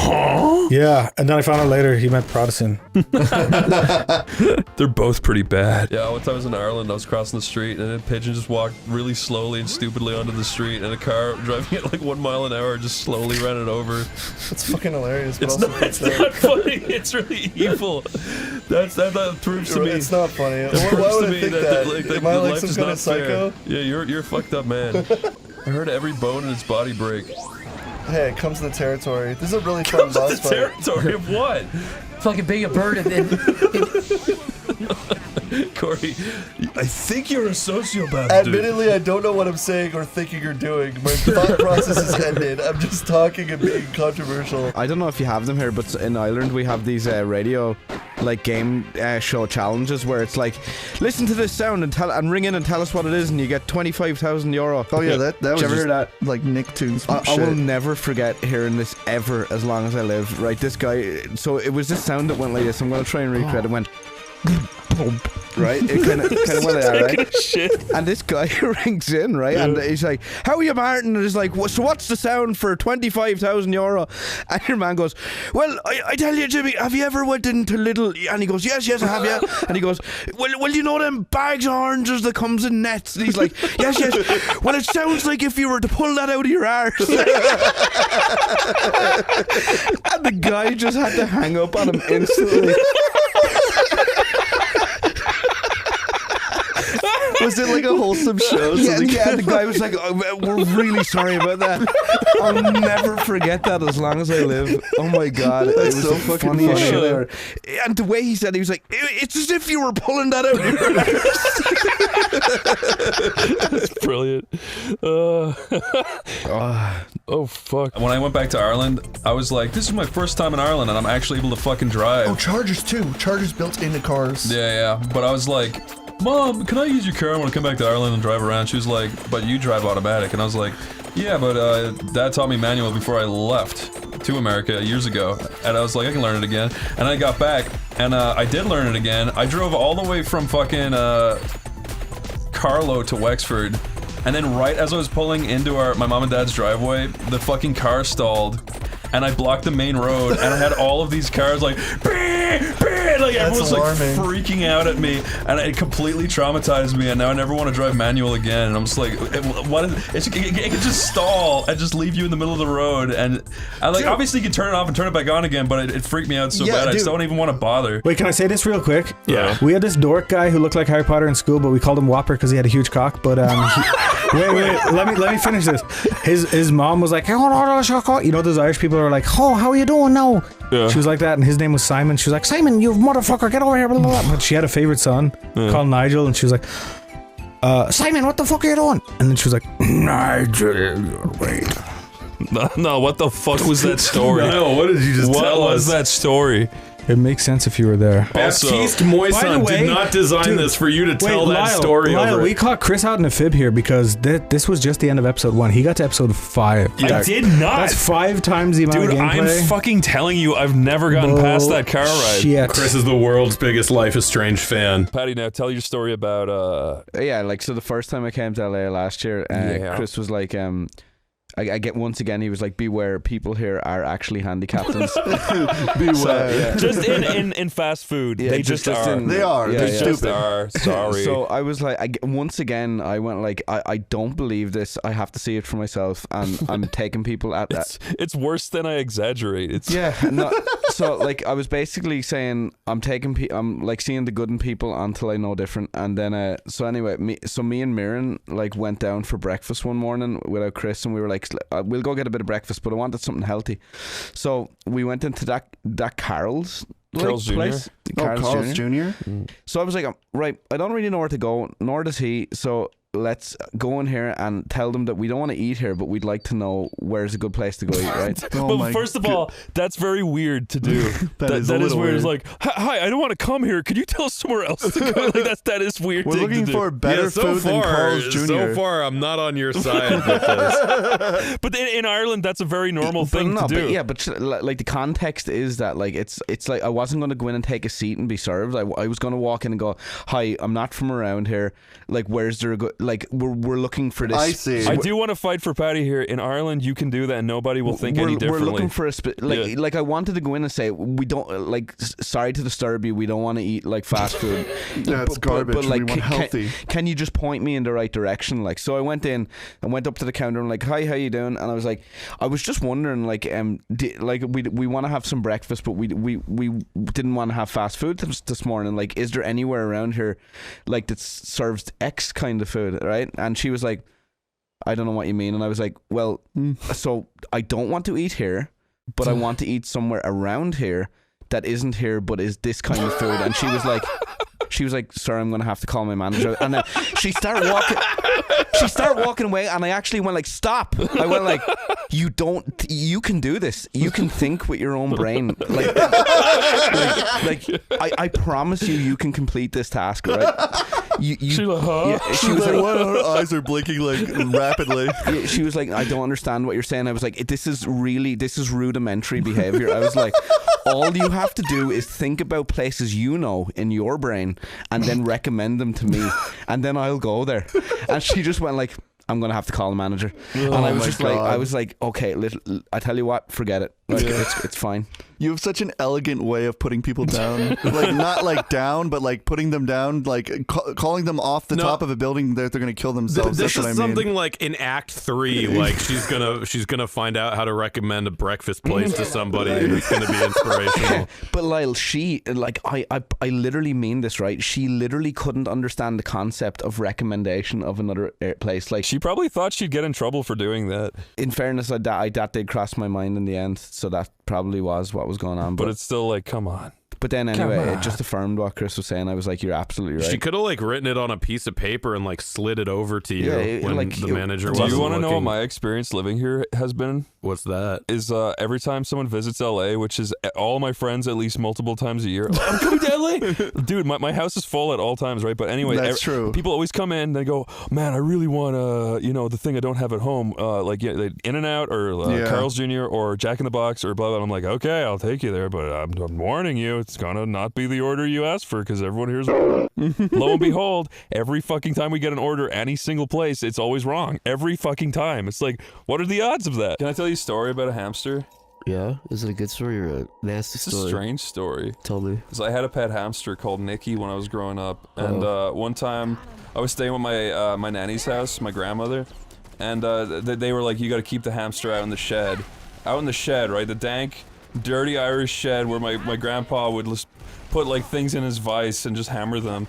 Huh? Yeah, and then I found out later he meant Protestant. They're both pretty bad. Yeah, one time I was in Ireland, I was crossing the street, and a pigeon just walked really slowly and stupidly onto the street, and a car driving at like 1 mile an hour just slowly ran it over. That's fucking hilarious. But It's also not, it's not funny. It's really evil. That proves to me. It's not funny. It Why proves would to I me think that, that? like, Am I like life some is kind not of psycho? fair. Yeah, you're a fucked up man. I heard every bone in its body break. Hey, it comes to the territory. This is a really fun boss The territory of what? Fucking being a bird and then. Corey, I think you're a sociopath. Admittedly, I don't know what I'm saying or thinking or doing. My thought process is ended. I'm just talking and being controversial. I don't know if you have them here, but in Ireland we have these radio like game show challenges where it's like, listen to this sound and ring in and tell us what it is, and you get 25,000 euro. Oh yeah, that was Did you ever just hear that? Like Nicktoons. I will never forget hearing this ever as long as I live. Right, this guy. So it was this sound that went like this. I'm gonna try and recreate it. Went. Right, it kind of went like that, right? Shit. And this guy rings in, right, and he's like, "How are you, Martin?" And he's like, "So what's the sound for 25,000 euro?" And your man goes, "Well, I tell you, Jimmy, have you ever went into Little?" And he goes, "Yes, I have, yeah." And he goes, "Well, you know them bags of oranges that comes in nets?" And he's like, "Yes." Well, it sounds like if you were to pull that out of your arse. And the guy just had to hang up on him instantly. Was it like a wholesome show? Yeah, the guy was like, "Oh, we're really sorry about that." I'll never forget that as long as I live. Oh my god, it was so fucking funny shit ever. And the way he said it, he was like, "It's as if you were pulling that out of your That's brilliant. Oh fuck. When I went back to Ireland, I was like, this is my first time in Ireland and I'm actually able to fucking drive. Oh, Chargers too. Chargers built into cars. Yeah. But I was like, Mom, can I use your car? I want to come back to Ireland and drive around. She was like, but you drive automatic. And I was like, yeah, but Dad taught me manual before I left to America years ago. And I was like, I can learn it again. And I got back and I did learn it again. I drove all the way from fucking Carlow to Wexford. And then right as I was pulling into my mom and dad's driveway, the fucking car stalled. And I blocked the main road, and I had all of these cars like, like everyone was like freaking out at me, and it completely traumatized me. And now I never want to drive manual again. And I'm just like, what? It can just stall and just leave you in the middle of the road. And I like, obviously you can turn it off and turn it back on again, but it freaked me out so bad. I just don't even want to bother. Wait, can I say this real quick? Yeah. We had this dork guy who looked like Harry Potter in school, but we called him Whopper because he had a huge cock. But wait, let me finish this. His mom was like, you know those Irish people are like, oh, how are you doing now? Yeah. She was like that, and his name was Simon. She was like, Simon, you motherfucker, get over here, blah, blah, blah. But she had a favorite son called Nigel, and she was like, Simon, what the fuck are you doing? And then she was like, Nigel, wait. No, what the fuck was that story? No, what did you just tell us? What was that story? It makes sense if you were there. Baptiste Moisson did not design this for you to tell that story Lyle, over. We caught Chris out in a fib here because this was just the end of episode 1. He got to episode 5. I did not. That's 5 times the amount of gameplay. I'm fucking telling you, I've never gotten past that car ride. Shit. Chris is the world's biggest Life is Strange fan. Patty, now tell your story about Yeah, like, so the first time I came to LA last year, Chris was like, I get once again. He was like, "Beware, people here are actually handicapped." Beware. So, just in fast food, they just are. They are. Yeah, They're yeah. stupid. Are. Sorry. So I was like, once again, I went like, I don't believe this. I have to see it for myself, and I'm taking people at that. It's worse than I exaggerate. It's No, so like I was basically saying I'm like seeing the good in people until I know different, and then so anyway, me and Mirren like went down for breakfast one morning without Chris, and we were like, we'll go get a bit of breakfast, but I wanted something healthy, so we went into that Carol's Jr. place. Carl's Jr. So I was like, right, I don't really know where to go, nor does he, so let's go in here and tell them that we don't want to eat here, but we'd like to know where's a good place to go eat, right? But first of all, that's very weird to do. that is weird. It's like, hi, I don't want to come here. Could you tell us somewhere else to go? Like that is weird. We're looking for better food than Carl's Jr. So far, I'm not on your side with this. But in Ireland, that's a very normal thing to do. But like the context is that like it's like I wasn't going to go in and take a seat and be served. I was going to walk in and go, hi, I'm not from around here. Like, where's there a good like we're looking for this. I see. I do want to fight for Paddy here. In Ireland, you can do that, and nobody will think any differently. We're looking for a like I wanted to go in and say we don't like. Sorry to disturb you. We don't want to eat like fast food. Yeah, it's garbage. But like, we want healthy. Can you just point me in the right direction? Like, so I went in and went up to the counter and like, hi, how you doing? And I was like, I was just wondering, like, like we want to have some breakfast, but we didn't want to have fast food this morning. Like, is there anywhere around here, like, that serves X kind of food, right? And she was like, I don't know what you mean. And I was like, well, so I don't want to eat here, but I want to eat somewhere around here that isn't here, but is this kind of food. And she was like, sir, I'm going to have to call my manager. And then she started walking away, and I actually went like, stop. I went like, you can do this. You can think with your own brain. Like I promise you can complete this task, right? She's like, huh? Yeah, she was like, what? Her eyes are blinking like rapidly. Yeah, she was like, I don't understand what you're saying. I was like, this is rudimentary behavior. I was like, all you have to do is think about places you know in your brain and then recommend them to me, and then I'll go there. And she just went like, I'm gonna have to call the manager. And I was just like, I was like, okay, I tell you what, forget it. Like, it's fine. You have such an elegant way of putting people down. Like, not like down, but like putting them down, like calling them off the top of a building that they're going to kill themselves. This That's is what I mean. something like in Act 3, like she's gonna find out how to recommend a breakfast place to somebody, and it's gonna be inspirational. But Lyle, she, like, I literally mean this, right? She literally couldn't understand the concept of recommendation of another place. Like, she probably thought she'd get in trouble for doing that. In fairness, that did cross my mind in the end, so that probably was what was going on. But it's still like, come on. But then anyway, it just affirmed what Chris was saying. I was like, you're absolutely right. She could have like written it on a piece of paper and like slid it over to you when the manager wasn't looking. Do you want to know what my experience living here has been? What's that? Is every time someone visits LA, which is all my friends at least multiple times a year, I'm coming to LA. Dude, my house is full at all times, right? But anyway, that's true. People always come in, they go, man, I really want the thing I don't have at home, like In-N-Out or Carl's Jr. or Jack in the Box or blah blah. I'm like, okay, I'll take you there, but I'm warning you, it's gonna not be the order you asked for, because everyone here's lo and behold, every fucking time we get an order any single place, it's always wrong. Every fucking time. It's like, what are the odds of that? Can I tell you a story about a hamster? Yeah? Is it a good story or a nasty It's story? a strange story. Tell me. Because I had a pet hamster called Nikki when I was growing up, and one time I was staying with my nanny's house, my grandmother, and they were like, you gotta keep the hamster out in the shed. Out in the shed, right? The dank, dirty Irish shed where my grandpa would just put like things in his vise and just hammer them.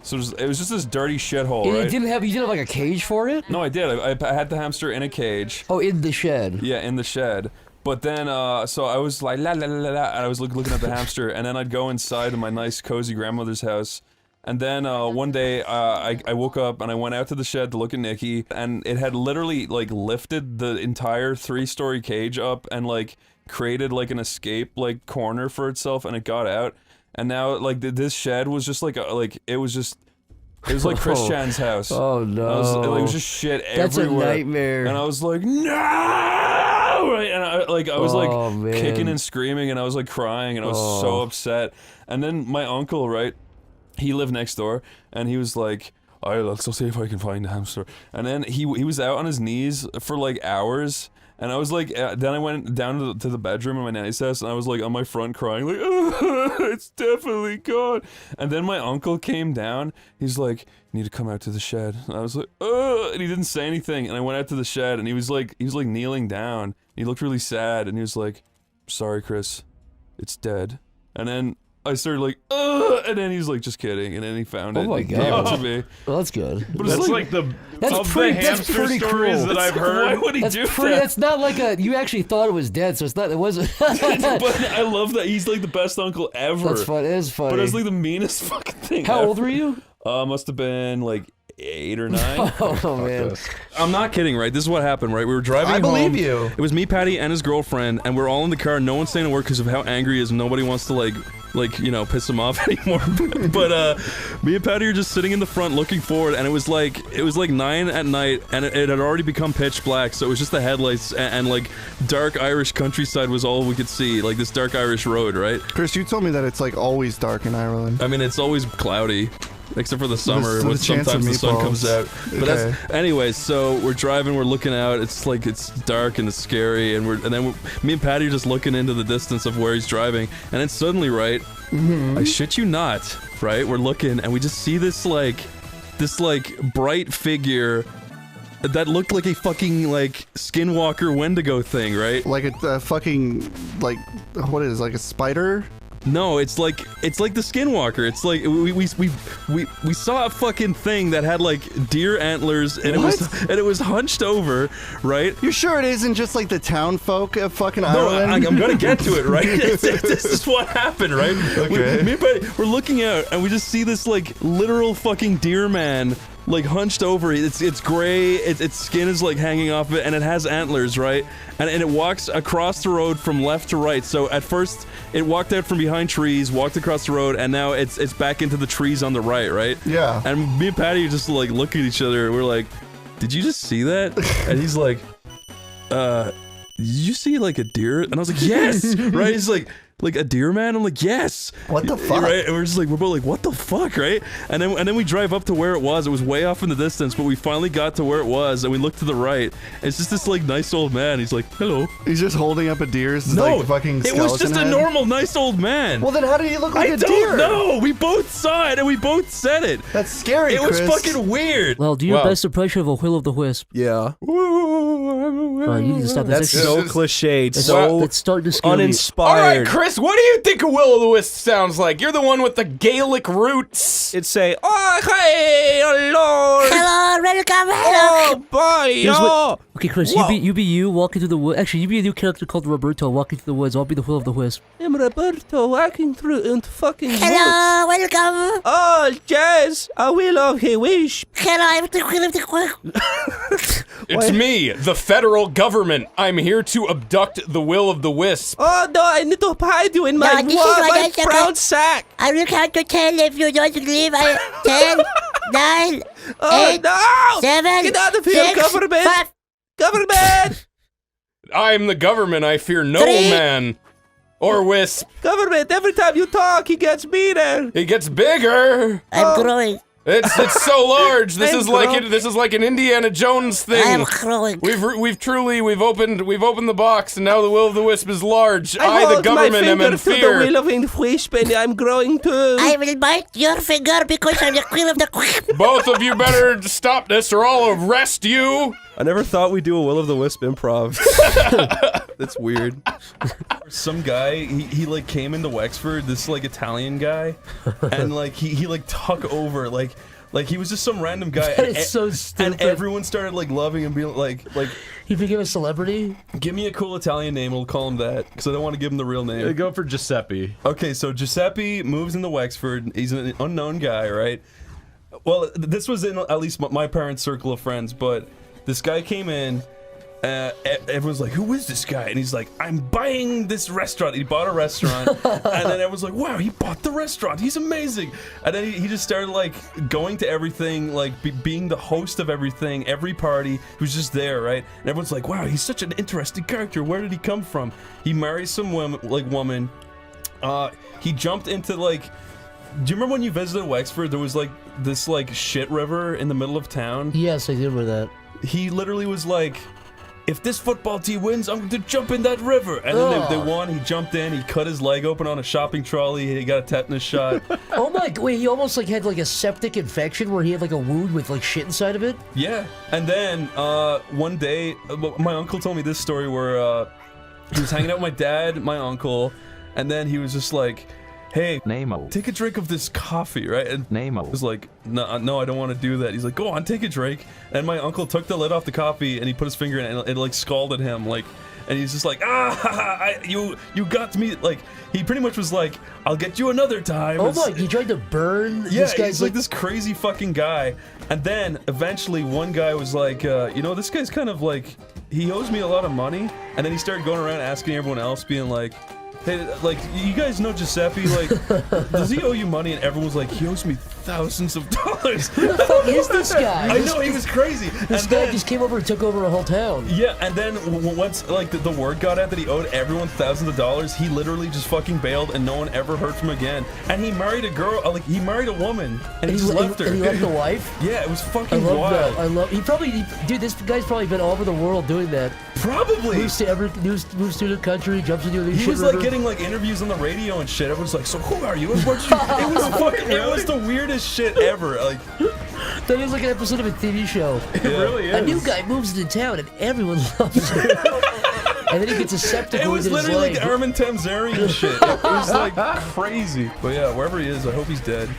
So it was just this dirty shithole, right? You didn't have like a cage for it? No, I did. I had the hamster in a cage. Oh, in the shed. Yeah, in the shed. But then, so I was like, la la la la la, and I was looking at the hamster, and then I'd go inside to my nice, cozy grandmother's house. And then one day, I woke up and I went out to the shed to look at Nikki, and it had literally like lifted the entire 3-story cage up and like created like an escape like corner for itself, and it got out. And now, like, this shed was just like, it was like Chris Chan's house. Oh, no. It was just shit That's everywhere. That's a nightmare. And I was like, no! Right? And I was like kicking and screaming, and I was like crying, and I was so upset. And then my uncle, right, he lived next door, and he was like, all right, let's go see if I can find the hamster. And then he was out on his knees for like hours. And I was like, then I went down to the bedroom in my nanny's house, and I was like on my front crying, like, it's definitely gone. And then my uncle came down. He's like, you need to come out to the shed. And I was like, and he didn't say anything. And I went out to the shed, and he was like kneeling down. He looked really sad, and he was like, sorry, Chris, it's dead. And then I started like, and then he's like, just kidding, and then he found it. Oh my god! Gave it to me. Well, that's good. But that's like the hamster stories cool. that I've heard. Why would he do that? That's not like you actually thought it was dead, so it's not. It wasn't. But I love that he's like the best uncle ever. That's fun. It is funny. But it's like the meanest fucking thing. How ever. old were you? Must have been like 8 or 9. Oh man! I'm not kidding, right? This is what happened, right? We were driving home. I believe you. It was me, Patty, and his girlfriend, and we're all in the car. No one's saying a word because of how angry he is, and nobody wants to like piss him off anymore. But me and Patty are just sitting in the front looking forward, and it was like 9 at night, and it had already become pitch black, so it was just the headlights and like dark Irish countryside was all we could see, like this dark Irish road, right? Chris, you told me that it's like always dark in Ireland. I mean, it's always cloudy. except for the summer, The when chance of sometimes the sun meatballs. comes out. But Okay. that's anyways. So we're driving, we're looking out. It's like it's dark and it's scary, and me and Patty are just looking into the distance of where he's driving, and then suddenly, right, I shit you not, right, we're looking and we just see this bright figure that looked like a fucking like Skinwalker Wendigo thing, right? Like a fucking like what is it, like a spider? No, it's like the Skinwalker. It's like we saw a fucking thing that had like deer antlers and it was hunched over, right? You're sure it isn't just like the town folk of fucking No, Ireland? I'm gonna get to it, right? This is what happened, right? Okay. Me and Patty, we're looking out and we just see this like literal fucking deer man like hunched over. It's gray. Its skin is like hanging off of it, and it has antlers, right? And it walks across the road from left to right. So at first it walked out from behind trees, walked across the road, and now it's back into the trees on the right? Yeah. And me and Patty just like look at each other and we're like, did you just see that? And he's like, did you see like a deer? And I was like, yes, right? He's like a deer man? I'm like, yes. What the fuck? Right? And we're both like, what the fuck, right? And then we drive up to where it was. It was way off in the distance, but we finally got to where it was, and we looked to the right. And it's just this like nice old man. He's like, hello. He's just holding up a deer's No, like fucking it was just skeleton a head? normal nice old man. Well, then how did he look like I a deer? don't know. We both saw it, and we both said it. That's scary, It was Chris. fucking weird. Well, do your best impression of a Will of the Wisp. Yeah. You need to stop. That's so cliched, That's so starting to scare me. uninspired. All right, Chris, what do you think a Will o' the Wisp sounds like? You're the one with the Gaelic roots. It'd say, oh, hey, oh, Lord. Hello, welcome, Oh, boy, Here's oh. what- Okay, Chris, Whoa. you be you walking through the woods. Actually, you be a new character called Roberto walking through the woods. I'll be the Will of the Wisp. I'm Roberto walking through into fucking Hello, woods. welcome. Oh, Jazz, a Will of the Wisp. Hello, I'm the Will of the It's me, the federal government. I'm here to abduct the Will of the Wisp. Oh, no, I need to hide you in my, my brown sack. I will count to 10 if you don't leave. 10, 9, Oh, 8, no. 7, Get out of here, 6, government. 5. Government. I'm the government. I fear no 3. man or wisp. Government, every time you talk, he gets meaner. It gets bigger. I'm growing. It's so large. This I'm is like growing. this is like an Indiana Jones thing. I am growing. We've opened the box, and now the Will of the Wisp is large. I, the hold my government, am finger in to the fear. Will of the Wisp, and I'm growing too. I will bite your finger because I'm the Will of the Wisp. Both of you better stop this, or I'll arrest you. I never thought we'd do a Will of the Wisp improv. That's weird. Some guy, he like came into Wexford, this like Italian guy, and like he like took over, like he was just some random guy. That is so stupid. And everyone started like loving him, being like He became a celebrity? give me a cool Italian name, we'll call him that, because I don't want to give him the real name. Go for Giuseppe. Okay, so Giuseppe moves into Wexford. He's an unknown guy, right? Well, this was in at least my parents' circle of friends, but this guy came in. Everyone's like, who is this guy? And he's like, I'm buying this restaurant. He bought a restaurant. And then everyone's like, wow, he bought the restaurant. He's amazing. And then he just started like going to everything, like being the host of everything, every party. He was just there, right? And everyone's like, wow, he's such an interesting character. Where did he come from? He married some woman. He jumped into like, do you remember when you visited Wexford? There was like this like shit river in the middle of town. Yes, I remember that. He literally was like, if this football team wins, I'm going to jump in that river. And then they won. He jumped in. He cut his leg open on a shopping trolley. He got a tetanus shot. Oh my, wait, he almost like had like a septic infection where he had like a wound with like shit inside of it? Yeah. And then one day, my uncle told me this story where he was hanging out with my dad, my uncle, and then he was just like, hey, Nemo, take a drink of this coffee, right? And Nemo was like, no, I don't want to do that. He's like, go on, take a drink. And my uncle took the lid off the coffee and he put his finger in it and it like scalded him, like, and he's just like, you got me. Like, he pretty much was like, I'll get you another time. Oh my, he tried to burn Yeah, this guy's he's like this crazy fucking guy. And then eventually one guy was like, you know, this guy's kind of like, he owes me a lot of money. And then he started going around asking everyone else, being like, hey, like, you guys know Giuseppe, like, does he owe you money? And everyone's like, he owes me thousands of dollars. Who the fuck is this guy? I know, he was crazy. This guy just came over and took over a whole town. Yeah, and then once, like, the word got out that he owed everyone thousands of dollars, he literally just fucking bailed and no one ever heard from him again. And he married a girl, like, he married a woman and he just left her. And he left the wife? Yeah, it was fucking wild. wild. I love, dude, this guy's probably been all over the world doing that. Probably. Moves to the country, jumps into the He was like getting like interviews on the radio and shit. Everyone's like, so who are you? It was the weirdest shit ever. Like, that is like an episode of a TV show. It really is. A new guy moves into town and everyone loves him. And then he gets a septic. It was literally like Armin Tamzarian shit. It was like crazy. But yeah, wherever he is, I hope he's dead.